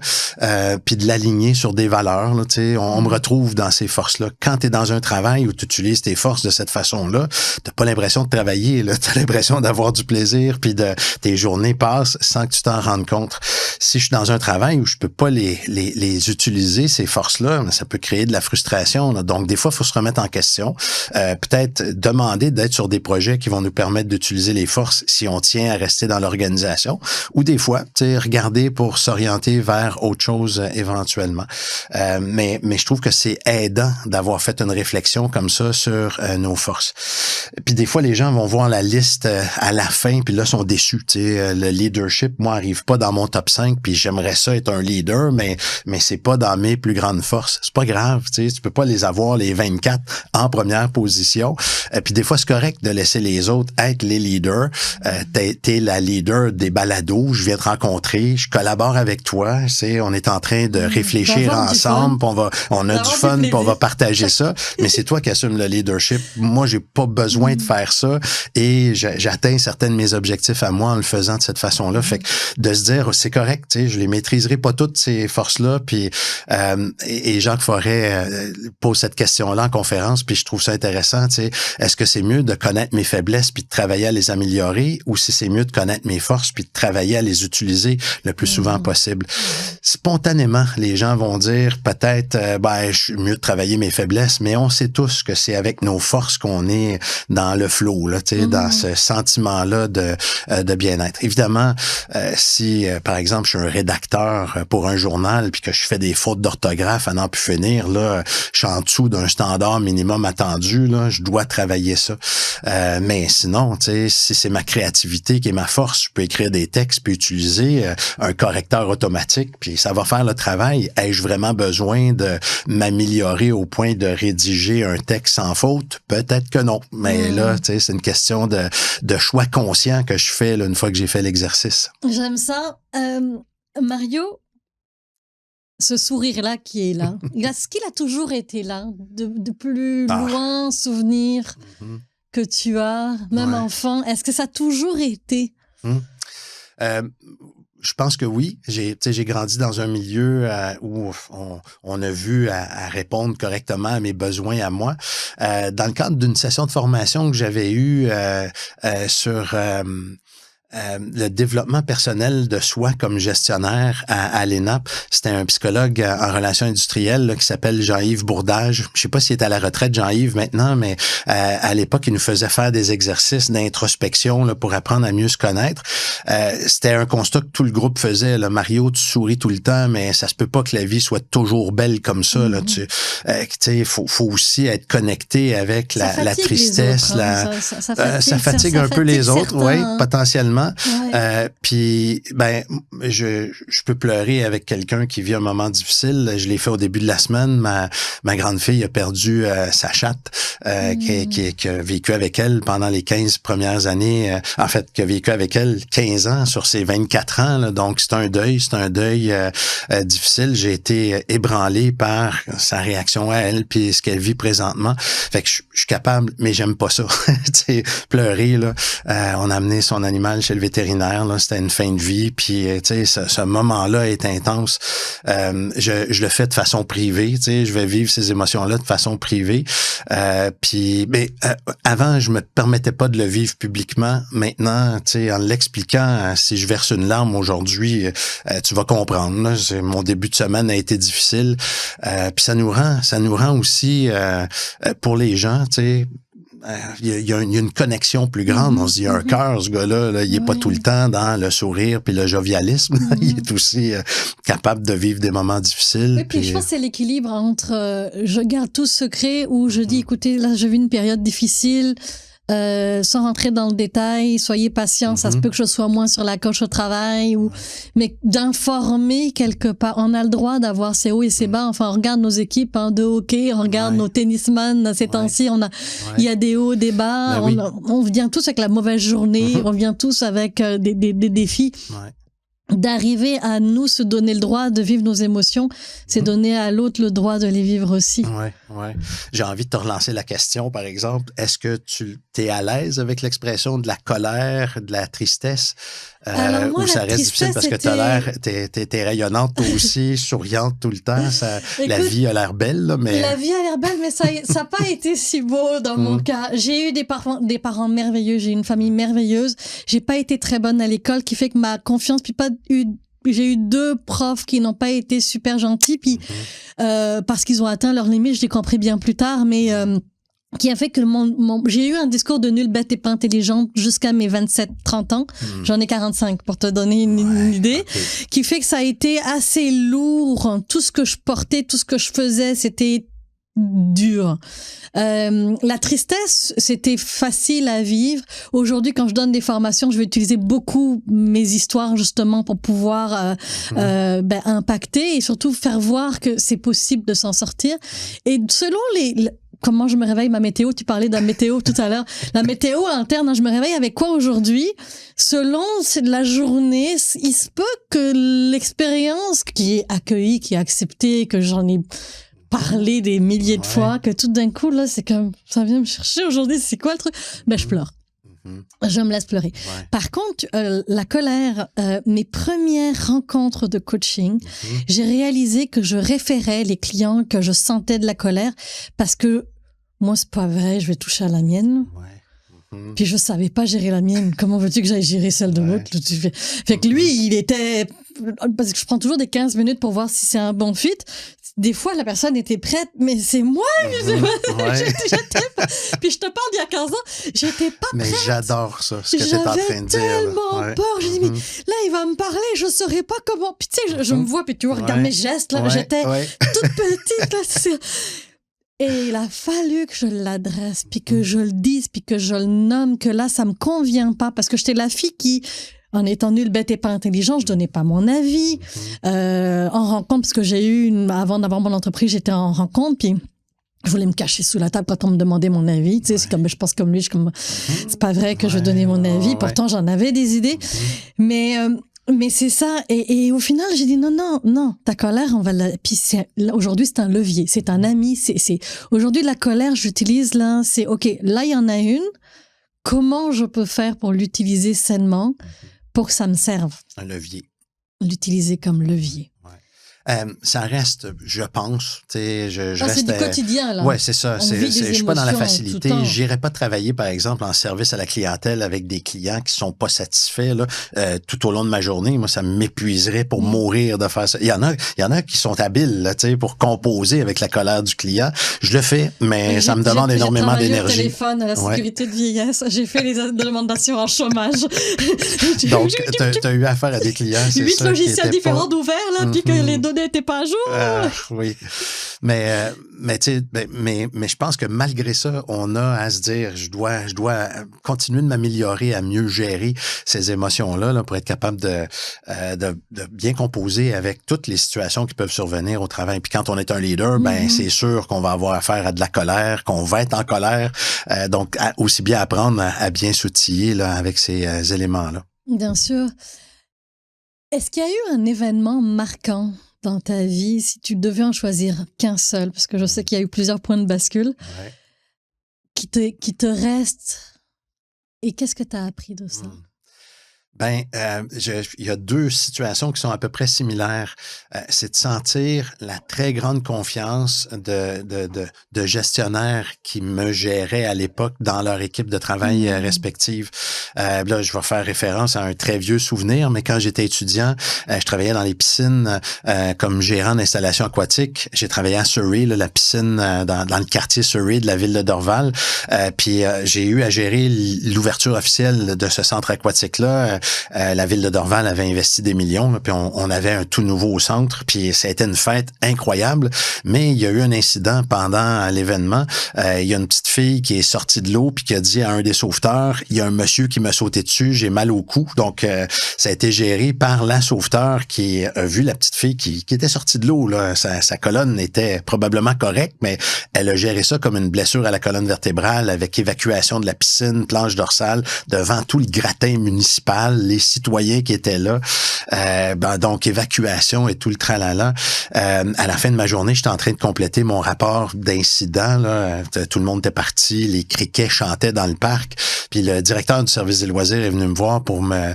S2: puis de l'aligner sur des valeurs, là, tu sais. On me retrouve dans ces forces-là. Quand tu es dans un travail où tu utilises tes forces de cette façon-là, t'as pas l'impression de travailler, là. T'as l'impression d'avoir du plaisir, puis tes journées passent sans que tu t'en rendes compte. Si je suis dans un travail où je peux pas les utiliser, ces forces-là, ça peut créer de la frustration, là. Donc, des fois, il faut se remettre en question. Peut-être demander d'être sur des projets qui vont nous permettre d'utiliser les forces si on tient à rester dans l'organisation. Ou des fois, tu sais, regarder pour s'orienter vers autre chose éventuellement. Mais je trouve que c'est aidant d'avoir fait une réflexion comme ça sur nos forces. Puis des fois, les gens vont voir la liste à la fin, puis là, sont déçus. Tu sais, le leadership, moi, arrive pas dans mon top 5, puis j'aimerais ça être un leader, mais c'est pas dans mes plus grandes forces. C'est pas grave, tu sais, tu peux pas les avoir les 24 en première position. Puis des fois, c'est correct de laisser les autres être les leaders. T'es la leader des balados, je viens te rencontrer, je collabore avec toi, tu sais, on est en train de réfléchir ensemble, puis on a du fun, puis on va partager ça, mais c'est toi qui assumes le leadership. Moi, j'ai pas besoin de faire ça et j'atteins certains de mes objectifs à moi en le faisant de cette façon-là. Fait que de se dire, c'est correct, tu sais, je les maîtriserai pas toutes ces forces-là, puis et Jacques Forêt pose cette question-là en conférence, puis je trouve ça intéressant, tu sais, est-ce que c'est mieux de connaître mes faiblesses puis de travailler à les améliorer, ou si c'est mieux de connaître mes forces puis de travailler à les utiliser le plus souvent possible? Spontanément, les gens vont dire peut-être, je suis mieux de travailler mes faiblesses, mais on sait tous que c'est avec nos forces qu'on est dans le flow, là, tu sais, dans ce sentiment-là de bien-être. Évidemment, si, par exemple, je suis un rédacteur pour un journal puis que je fais des fautes d'orthographe à n'en plus finir, là, je suis en dessous d'un standard minimum attendu, là, je dois travailler ça. Mais sinon, tu sais, si c'est ma créativité qui est ma force, je peux écrire des textes puis utiliser un correcteur automatique puis ça va faire le travail. Ai-je vraiment besoin de m'améliorer au point de rédiger un texte sans faute? Peut-être que non. Mais là, tu sais, c'est une question de choix conscient que je fais là, une fois que j'ai fait l'exercice.
S1: J'aime ça. Mario, ce sourire-là qui est là, est-ce qu'il a toujours été là? De plus loin, souvenir que tu as, même enfant, est-ce que ça a toujours été?
S2: Je pense que oui. J'ai grandi dans un milieu où on a vu à répondre correctement à mes besoins à moi. Dans le cadre d'une session de formation que j'avais eue sur le développement personnel de soi comme gestionnaire à l'ENAP. C'était un psychologue en relations industrielles là, qui s'appelle Jean-Yves Bourdage. Je sais pas s'il est à la retraite, Jean-Yves, maintenant, mais à l'époque, il nous faisait faire des exercices d'introspection là, pour apprendre à mieux se connaître. C'était un constat que tout le groupe faisait. Là. Mario, tu souris tout le temps, mais ça se peut pas que la vie soit toujours belle comme ça. Là. Tu sais, faut aussi être connecté avec la tristesse.
S1: Autres, hein.
S2: Ça fatigue un peu les autres, oui,
S1: hein.
S2: potentiellement.
S1: Ouais.
S2: Puis, je peux pleurer avec quelqu'un qui vit un moment difficile. Je l'ai fait au début de la semaine. Ma grande fille a perdu sa chatte, qui a vécu avec elle pendant les 15 premières années. En fait, qui a vécu avec elle 15 ans sur ses 24 ans. Là. Donc, c'est un deuil difficile. J'ai été ébranlé par sa réaction à elle puis ce qu'elle vit présentement. Fait que je suis capable, mais j'aime pas ça. Tu sais, pleurer, là. On a amené son animal chez le vétérinaire, là, c'était une fin de vie, puis tu sais, ce moment-là est intense. Je le fais de façon privée, tu sais, je vais vivre ces émotions-là de façon privée. Puis, avant, je me permettais pas de le vivre publiquement. Maintenant, tu sais, en l'expliquant, si je verse une larme aujourd'hui, tu vas comprendre. Là, mon début de semaine a été difficile. Puis ça nous rend aussi pour les gens, tu sais. Il y a une connexion plus grande. On se dit, il y a un cœur, ce gars-là. Là, il est pas tout le temps dans le sourire puis le jovialisme. Il est aussi capable de vivre des moments difficiles.
S1: Oui, puis je pense que c'est l'équilibre entre je garde tout secret ou je dis, écoutez, là, je vis une période difficile. Sans rentrer dans le détail, soyez patient, ça se peut que je sois moins sur la coche au travail, mais d'informer quelque part. On a le droit d'avoir ses hauts et ses bas. Enfin, on regarde nos équipes de hockey, on regarde nos tennisman ces temps-ci, il y a des hauts, des bas, on vient tous avec la mauvaise journée, on vient tous avec des défis. D'arriver à nous se donner le droit de vivre nos émotions, c'est donner à l'autre le droit de les vivre aussi.
S2: Oui. J'ai envie de te relancer la question, par exemple. Est-ce que tu es à l'aise avec l'expression de la colère, de la tristesse?
S1: Alors moi,
S2: ou ça reste difficile parce que t'es rayonnante toi aussi, souriante tout le temps. Écoute, la vie a l'air belle, là, mais...
S1: La vie a l'air belle, mais ça n'a pas été si beau dans mon cas. J'ai eu des parents merveilleux, j'ai une famille merveilleuse. J'ai pas été très bonne à l'école, qui fait que ma confiance, j'ai eu 2 profs qui n'ont pas été super gentils, puis parce qu'ils ont atteint leurs limites, je l'ai compris bien plus tard, mais qui a fait que j'ai eu un discours de nulle, bête et pas intelligente jusqu'à mes 27-30 ans. J'en ai 45 pour te donner une idée, qui fait que ça a été assez lourd. Tout ce que je portais, tout ce que je faisais, c'était dur. La tristesse, c'était facile à vivre. Aujourd'hui, quand je donne des formations, je vais utiliser beaucoup mes histoires justement pour pouvoir impacter et surtout faire voir que c'est possible de s'en sortir. Et selon comment je me réveille, ma météo, tu parlais de la météo tout à l'heure. La météo interne, je me réveille avec quoi aujourd'hui? Selon c'est de la journée, il se peut que l'expérience qui est accueillie, qui est acceptée, que j'en ai parlé des milliers de fois, que tout d'un coup, là, c'est comme, ça vient me chercher aujourd'hui, c'est quoi le truc? Je pleure. Je me laisse pleurer. Par contre, la colère, mes premières rencontres de coaching, j'ai réalisé que je référais les clients que je sentais de la colère parce que moi, c'est pas vrai, je vais toucher à la mienne. Puis je savais pas gérer la mienne. Comment veux-tu que j'aille gérer celle de l'autre? Fait que lui, il était... Parce que je prends toujours des 15 minutes pour voir si c'est un bon fit. Des fois, la personne était prête, mais c'est moi! J'étais pas... Puis je te parle d'il y a 15 ans, j'étais pas prête.
S2: Mais j'adore ça, ce que t'es en train de dire.
S1: J'avais tellement peur. J'ai dit, mais là, il va me parler, je saurais pas comment... Puis tu sais, je me vois, puis tu vois, regarde mes gestes, là, j'étais toute petite, là, Et il a fallu que je l'adresse, puis que je le dise, puis que je le nomme, que là, ça me convient pas, parce que j'étais la fille qui, en étant nulle, bête et pas intelligente, je donnais pas mon avis. En rencontre, parce que j'ai eu, avant d'avoir mon entreprise, j'étais en rencontre, puis je voulais me cacher sous la table quand on me demandait mon avis. Tu sais, c'est comme, je pense comme lui, c'est pas vrai que je donnais mon avis. Pourtant, j'en avais des idées. Mais c'est ça. Et au final, j'ai dit non, ta colère, puis aujourd'hui, c'est un levier. C'est un ami. Aujourd'hui, la colère, j'utilise là, c'est OK, là, il y en a une. Comment je peux faire pour l'utiliser sainement pour que ça me serve?
S2: Un levier.
S1: l'utiliser comme levier?
S2: Ça reste, je pense, tu sais, je reste.
S1: C'est du quotidien, là.
S2: Ouais, c'est ça. Je suis pas dans la facilité. J'irai pas travailler, par exemple, en service à la clientèle avec des clients qui sont pas satisfaits, là, tout au long de ma journée. Moi, ça m'épuiserait pour mourir de faire ça. Il y en a qui sont habiles, là, tu sais, pour composer avec la colère du client. Je le fais, mais ça me demande énormément d'énergie.
S1: J'ai téléphone à la sécurité de vieillesse. J'ai fait les demandations en chômage.
S2: Donc, t'as eu affaire à des clients, c'est
S1: 8
S2: ça.
S1: logiciels différents d'ouverts, là, puis que les données n'étaient pas à jour.
S2: Oui. Mais tu sais, mais je pense que malgré ça, on a à se dire, je dois continuer de m'améliorer, à mieux gérer ces émotions-là, là, pour être capable de bien composer avec toutes les situations qui peuvent survenir au travail. Puis quand on est un leader, ben c'est sûr qu'on va avoir affaire à de la colère, qu'on va être en colère. Donc, aussi bien apprendre à bien s'outiller là, avec ces éléments-là.
S1: Bien sûr. Est-ce qu'il y a eu un événement marquant dans ta vie, si tu devais en choisir qu'un seul, parce que je sais qu'il y a eu plusieurs points de bascule, qui te restent, et qu'est-ce que tu as appris de ça?
S2: Ben, il y a deux situations qui sont à peu près similaires. C'est de sentir la très grande confiance de gestionnaires qui me géraient à l'époque dans leur équipe de travail respective. Là, je vais faire référence à un très vieux souvenir, mais quand j'étais étudiant, je travaillais dans les piscines comme gérant d'installation aquatique. J'ai travaillé à Surrey, là, la piscine dans le quartier Surrey de la ville de Dorval. Puis j'ai eu à gérer l'ouverture officielle de ce centre aquatique-là. La ville de Dorval avait investi des millions, là, puis on avait un tout nouveau centre, puis ça a été une fête incroyable, mais il y a eu un incident pendant l'événement. Il y a une petite fille qui est sortie de l'eau puis qui a dit à un des sauveteurs, il y a un monsieur qui m'a sauté dessus, j'ai mal au cou. Donc, ça a été géré par la sauveteur qui a vu la petite fille qui était sortie de l'eau. Là. Sa colonne était probablement correcte, mais elle a géré ça comme une blessure à la colonne vertébrale avec évacuation de la piscine, planche dorsale, devant tout le gratin municipal, les citoyens qui étaient là. Donc, évacuation et tout le tralala. À la fin de ma journée, j'étais en train de compléter mon rapport d'incident. Là. Tout le monde était parti, les criquets chantaient dans le parc. Puis le directeur du service des loisirs est venu me voir pour me...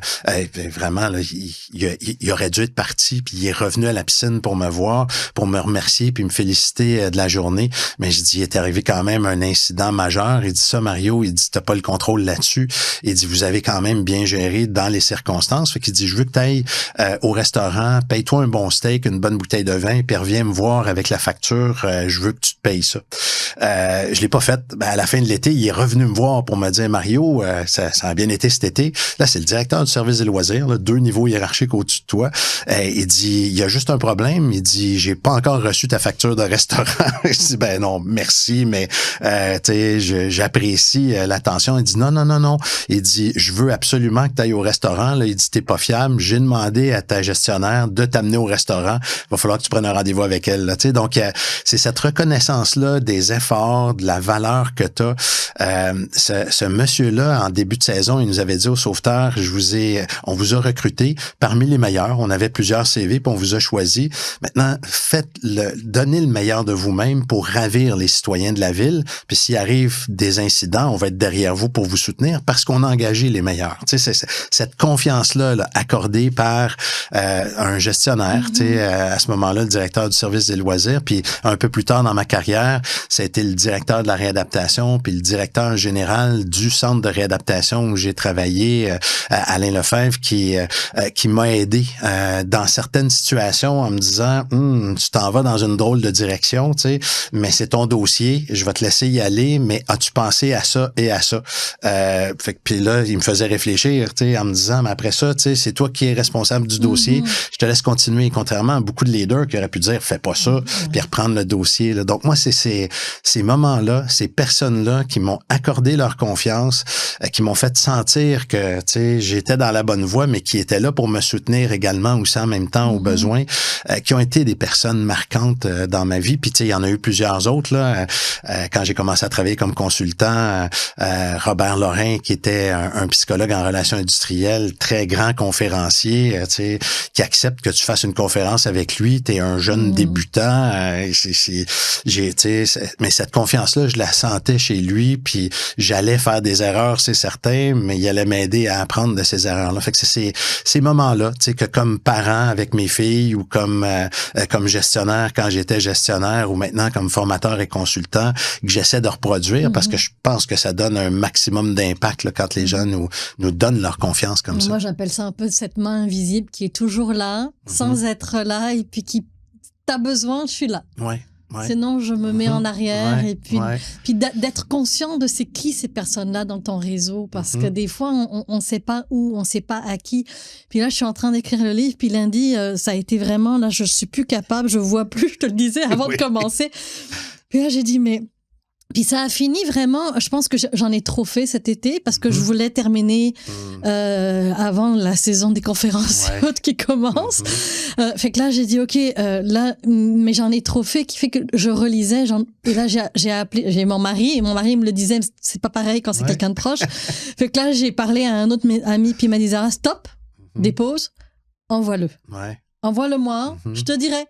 S2: vraiment, là, il aurait dû être parti, puis il est revenu à la piscine pour me voir, pour me remercier, puis me féliciter de la journée. Mais je dis, il est arrivé quand même un incident majeur. Il dit ça, Mario, il dit, t'as pas le contrôle là-dessus. Il dit, vous avez quand même bien géré dans les circonstances. Fait qu'il dit, je veux que tu ailles au restaurant, paye-toi un bon steak, une bonne bouteille de vin, puis reviens me voir avec la facture. Je veux que tu te payes ça. Je l'ai pas fait. À la fin de l'été, il est revenu me voir pour me dire, Mario, ça a bien été cet été. Là, c'est le directeur du service des loisirs, là, 2 niveaux hiérarchiques au-dessus de toi. Il dit, il y a juste un problème. Il dit, j'ai pas encore reçu ta facture de restaurant. Je dis, ben non, merci, mais j'apprécie l'attention. Il dit, non. Il dit, je veux absolument que tu ailles au restaurant. Là, il dit, t'es pas fiable. J'ai demandé à ta gestionnaire de t'amener au restaurant. Il va falloir que tu prennes un rendez-vous avec elle. Là, donc, c'est cette reconnaissance-là des efforts, de la valeur que tu as. Ce monsieur-là, en début de saison, il nous avait dit aux sauveteurs, on vous a recruté parmi les meilleurs. On avait plusieurs CV, puis on vous a choisi. Maintenant, donnez le meilleur de vous-même pour ravir les citoyens de la ville. Puis s'il arrive des incidents, on va être derrière vous pour vous soutenir parce qu'on a engagé les meilleurs. Tu sais, cette confiance-là là, accordée par un gestionnaire, tu sais, à ce moment-là, le directeur du service des loisirs. Puis un peu plus tard dans ma carrière, ça a été le directeur de la réadaptation, puis le directeur général du centre de réadaptation où j'ai travaillé, Alain Lefebvre, qui m'a aidé dans certaines situations en me disant, tu t'en vas dans une drôle de direction, tu sais, mais c'est ton dossier, je vais te laisser y aller, mais as-tu pensé à ça et à ça? Fait que puis là, il me faisait réfléchir, tu sais, en me disant, mais après ça, tu sais, c'est toi qui es responsable du dossier, je te laisse continuer. Contrairement à beaucoup de leaders qui auraient pu dire, fais pas ça, puis reprendre le dossier. Là. Donc moi, c'est ces moments-là, ces personnes-là qui m'ont accordé leur confiance, qui m'ont fait sentir que, tu sais, j'étais dans la bonne voie, mais qui étaient là pour me soutenir également aussi en même temps aux besoins, qui ont été des personnes marquantes dans ma vie. Puis tu sais, il y en a eu plusieurs autres là. Quand j'ai commencé à travailler comme consultant, Robert Lorrain, qui était un psychologue en relations industrielles, industriel, très grand conférencier, tu sais, qui accepte que tu fasses une conférence avec lui. T'es un jeune débutant. Mais cette confiance-là, je la sentais chez lui, puis j'allais faire des erreurs, c'est certain, mais il allait m'aider à apprendre de ces erreurs-là. Fait que c'est ces moments-là, tu sais, que comme parent avec mes filles ou comme gestionnaire quand j'étais gestionnaire ou maintenant comme formateur et consultant, que j'essaie de reproduire parce que je pense que ça donne un maximum d'impact là, quand les gens nous donnent leur confiance comme ça.
S1: Moi, j'appelle ça un peu cette main invisible qui est toujours là, sans être là, et puis qui t'as besoin, je suis là.
S2: Ouais. Ouais.
S1: Sinon, je me mets en arrière et puis d'être conscient de c'est qui ces personnes-là dans ton réseau parce que des fois, on sait pas où, on sait pas à qui. Puis là, je suis en train d'écrire le livre puis lundi, ça a été vraiment, là, je suis plus capable, je vois plus, je te le disais avant de commencer. Puis là, j'ai dit, mais... Puis ça a fini vraiment, je pense que j'en ai trop fait cet été parce que je voulais terminer avant la saison des conférences qui commence. Fait que là, j'ai dit, OK, là, mais j'en ai trop fait qui fait que je relisais. Et là, j'ai mon mari et mon mari me le disait, c'est pas pareil quand c'est quelqu'un de proche. Fait que là, j'ai parlé à un autre ami puis il m'a dit, Zara, stop, dépose, envoie-le. Envoie-le-moi, je te dirai.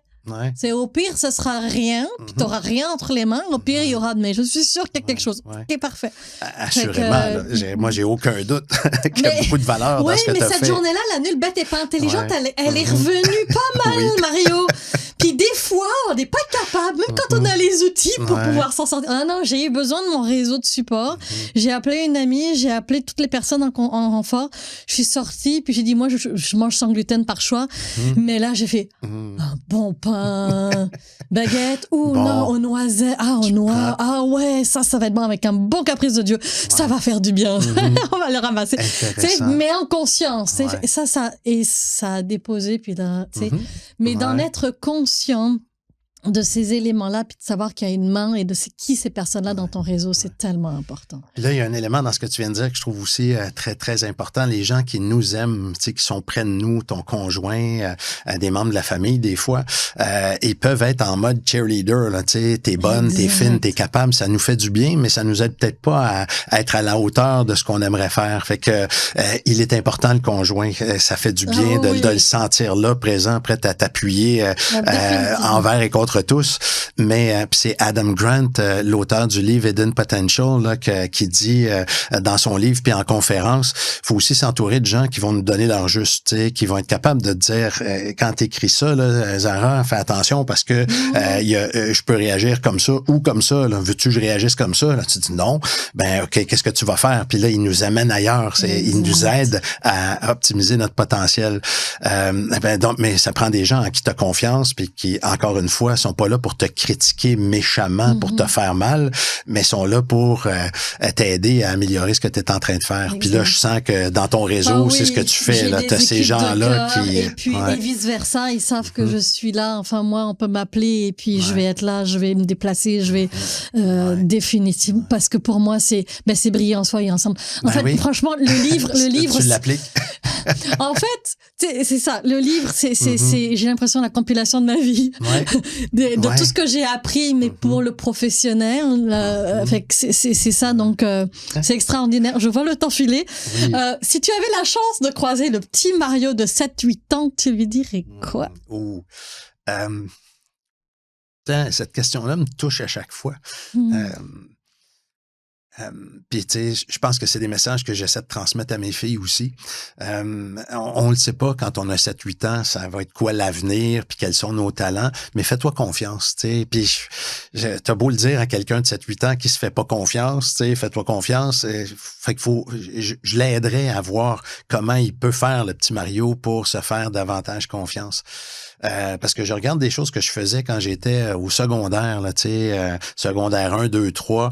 S1: C'est au pire, ce sera rien, puis t'auras rien entre les mains. Au pire, il y aura de mais je suis sûre qu'il y a quelque chose. C'est parfait.
S2: Assurément. Moi, j'ai aucun doute qu'il y a beaucoup de valeur dans ce que t'as fait.
S1: Oui, mais cette journée-là, la nulle bête est pas intelligente. Elle est revenue pas mal, Mario. Puis des fois, on n'est pas capable, même quand on a les outils pour pouvoir s'en sortir. Ah non, j'ai eu besoin de mon réseau de support. J'ai appelé une amie, j'ai appelé toutes les personnes en renfort. Je suis sortie, puis j'ai dit, moi, je mange sans gluten par choix. Mais là, j'ai fait un bon pain, baguette, non, aux noisettes. Aux noix. Ah ouais, ça va être bon avec un bon caprice de Dieu. Ça va faire du bien. On va le ramasser. Mais en conscience. Et ça a déposé, puis là, mais d'en être conscient de ces éléments-là, puis de savoir qu'il y a une main et de qui ces personnes-là dans ton réseau, c'est tellement important.
S2: Puis là, il y a un élément dans ce que tu viens de dire que je trouve aussi très, très important. Les gens qui nous aiment, tu sais, qui sont près de nous, ton conjoint, des membres de la famille, des fois, ils peuvent être en mode cheerleader, là, tu sais, t'es bonne, t'es fine, t'es capable, ça nous fait du bien, mais ça nous aide peut-être pas à être à la hauteur de ce qu'on aimerait faire. Fait que il est important, le conjoint, ça fait du bien de le sentir là, présent, prêt à t'appuyer envers et contre tous, mais c'est Adam Grant, l'auteur du livre Hidden Potential, là, qui dit dans son livre puis en conférence, faut aussi s'entourer de gens qui vont nous donner leur juste, qui vont être capables de dire quand t'écris ça, là, Zara, fais attention parce que je peux réagir comme ça ou comme ça. Là. Veux-tu que je réagisse comme ça? Là, tu dis non. Ben ok, qu'est-ce que tu vas faire? Puis là, il nous amène ailleurs. Il nous aide à optimiser notre potentiel. Donc, mais ça prend des gens en qui tu as confiance puis qui, encore une fois, sont pas là pour te critiquer méchamment, pour te faire mal, mais sont là pour t'aider à améliorer ce que tu es en train de faire. Puis là, je sens que dans ton réseau, c'est ce que tu fais. Là, tu as ces gens-là qui...
S1: Et puis, et vice-versa, ils savent que je suis là. Enfin, moi, on peut m'appeler et puis je vais être là, je vais me déplacer, je vais définitivement... Parce que pour moi, c'est brillant, soyez ensemble. En fait, franchement, le livre...
S2: Tu l'appliques?
S1: En fait, c'est ça. Le livre, c'est j'ai l'impression, la compilation de ma vie. De tout ce que j'ai appris, mais pour le professionnel. Fait que c'est ça, donc c'est extraordinaire. Je vois le temps filer. Si tu avais la chance de croiser le petit Mario de 7-8 ans, tu lui dirais quoi?
S2: Cette question-là me touche à chaque fois. Puis, tu sais, je pense que c'est des messages que j'essaie de transmettre à mes filles aussi. On le sait pas quand on a 7-8 ans, ça va être quoi l'avenir, puis quels sont nos talents, mais fais-toi confiance, tu sais. Puis, t'as beau le dire à quelqu'un de 7-8 ans qui se fait pas confiance, tu sais, fais-toi confiance. Fait qu'il faut, je l'aiderais à voir comment il peut faire, le petit Mario, pour se faire davantage confiance. Parce que je regarde des choses que je faisais quand j'étais au secondaire, là, tu sais, secondaire 1, 2, 3.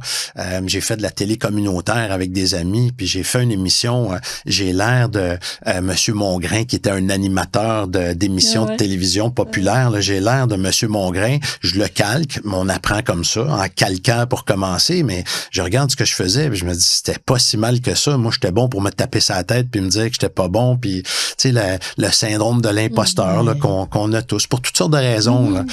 S2: J'ai fait de la télé communautaire avec des amis, puis j'ai fait une émission, j'ai l'air de Monsieur Mongrain, qui était un animateur d'émissions de télévision populaire. Là, j'ai l'air de Monsieur Mongrain. Je le calque, mais on apprend comme ça, en calquant pour commencer, mais je regarde ce que je faisais, puis je me dis, c'était pas si mal que ça. Moi, j'étais bon pour me taper sa tête, puis me dire que j'étais pas bon, puis tu sais, le syndrome de l'imposteur là, qu'on a tous, pour toutes sortes de raisons. Là.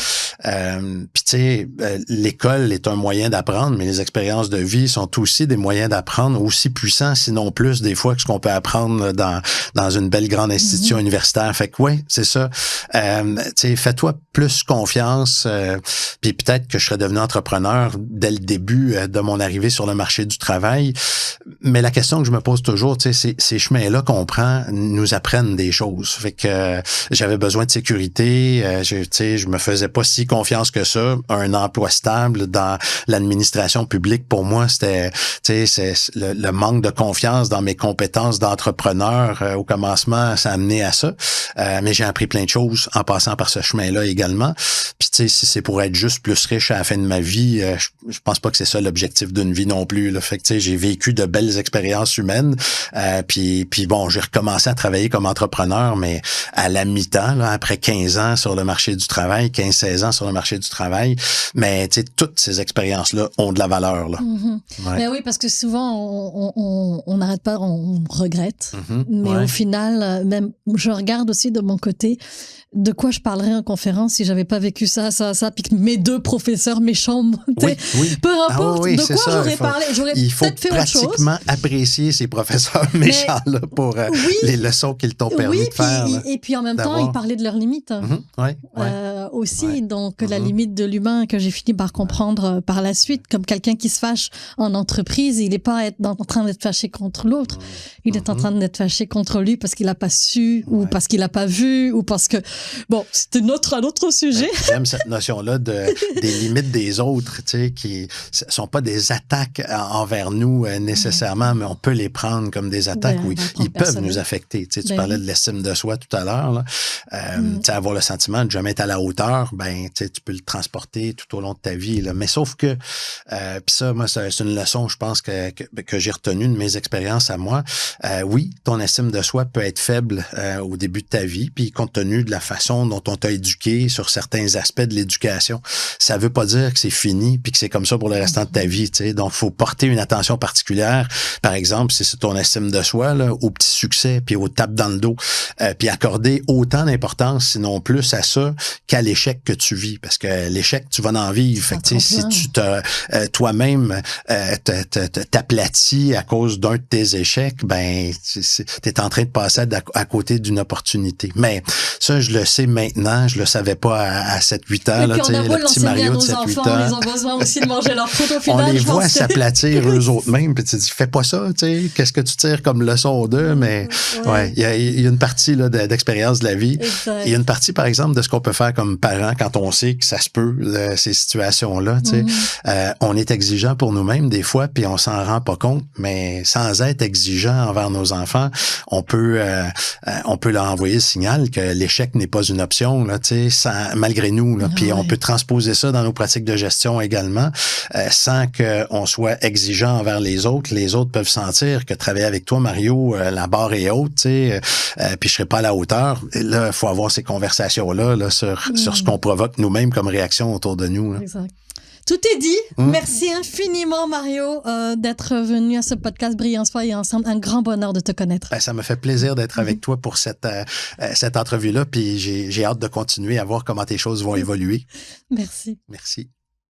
S2: Puis tu sais, l'école est un moyen d'apprendre, mais les expériences de vie sont aussi des moyens d'apprendre aussi puissants, sinon plus des fois que ce qu'on peut apprendre dans une belle grande institution universitaire. Fait que oui, c'est ça. Tu sais, fais-toi plus confiance. Puis peut-être que je serais devenu entrepreneur dès le début de mon arrivée sur le marché du travail. Mais la question que je me pose toujours, tu sais, ces chemins-là qu'on prend nous apprennent des choses. Fait que j'avais besoin de sécurité. Tu sais, je me faisais pas si confiance que ça. Un emploi stable dans l'administration publique, pour moi, c'était, tu sais, c'est le manque de confiance dans mes compétences d'entrepreneur au commencement, ça a amené à ça. Mais j'ai appris plein de choses en passant par ce chemin-là également. Puis tu sais, si c'est pour être juste plus riche à la fin de ma vie, je pense pas que c'est ça l'objectif d'une vie non plus. Là. Fait que tu sais, j'ai vécu de belles expériences humaines. Puis bon, j'ai recommencé à travailler comme entrepreneur, mais à la mi-temps, là, après 15 ans sur le marché du travail, 15-16 ans sur le marché du travail. Mais tu sais, toutes ces expériences-là ont de la valeur. Là.
S1: Ouais. Mais oui, parce que souvent, on n'arrête pas, on regrette. Mais au final, même, je regarde aussi de mon côté de quoi je parlerais en conférence si j'avais pas vécu ça, puis que mes deux professeurs méchants, peu importe de quoi j'aurais parlé, j'aurais peut-être fait autre chose.
S2: Il faut pratiquement apprécier ces professeurs méchants-là pour les leçons qu'ils t'ont permis de faire.
S1: Et puis en même temps, ils parlaient de leurs limites aussi. Donc la limite de l'humain que j'ai fini par comprendre par la suite, comme quelqu'un qui se fâche en entreprise, il n'est pas en train d'être fâché contre l'autre, il est en train d'être fâché contre lui parce qu'il n'a pas su ou parce qu'il n'a pas vu ou parce que bon, c'est un autre sujet.
S2: J'aime cette notion-là des limites des autres, tu sais, qui sont pas des attaques envers nous nécessairement, mais on peut les prendre comme des attaques où ils peuvent nous affecter. Tu sais, tu parlais de l'estime de soi tout à l'heure. Tu sais, avoir le sentiment de jamais être à la hauteur, ben, tu sais, tu peux le transporter tout au long de ta vie. Là. Mais sauf que, puis ça, moi, c'est une leçon, je pense, que j'ai retenue de mes expériences à moi. Oui, ton estime de soi peut être faible au début de ta vie, puis compte tenu de la façon dont on t'a éduqué sur certains aspects de l'éducation, ça veut pas dire que c'est fini puis que c'est comme ça pour le restant de ta vie, tu sais. Donc, faut porter une attention particulière. Par exemple, si c'est ton estime de soi, là, aux petits succès puis aux tapes dans le dos, puis accorder autant d'importance, sinon plus, à ça qu'à l'échec que tu vis. Parce que l'échec, tu vas en vivre. Fait que, si tu toi-même t'aplatis à cause d'un de tes échecs, ben, t'es en train de passer à côté d'une opportunité. Mais ça, je le sais maintenant, je le savais pas à 7-8 ans. Là,
S1: on a beau
S2: le petit Mario de 7-8 ans.
S1: Ils ont besoin aussi de manger leur croûte au final.
S2: On les voit s'aplatir eux autres mêmes, puis tu dis, fais pas ça, tu sais, qu'est-ce que tu tires comme leçon d'eux, mais il y a une partie là, d'expérience de la vie. Il y a une partie, par exemple, de ce qu'on peut faire comme parents quand on sait que ça se peut, ces situations-là, tu sais. On est exigeant pour nous-mêmes des fois, puis on s'en rend pas compte, mais sans être exigeant envers nos enfants, on peut leur envoyer le signal que l'échec n'est pas une option, là, tu sais, malgré nous, là. Puis on peut transposer ça dans nos pratiques de gestion également, sans qu'on soit exigeant envers les autres. Les autres peuvent sentir que travailler avec toi, Mario, la barre est haute, tu sais, puis je serai pas à la hauteur. Et là, il faut avoir ces conversations-là là, sur ce qu'on provoque nous-mêmes comme réaction autour de nous. Là.
S1: Exact. Tout est dit. Merci infiniment, Mario, d'être venu à ce podcast Brillants Soyez ensemble. Un grand bonheur de te connaître.
S2: Ben, ça me fait plaisir d'être avec toi pour cette entrevue-là. Puis j'ai hâte de continuer à voir comment tes choses vont évoluer.
S1: Merci.
S2: Merci.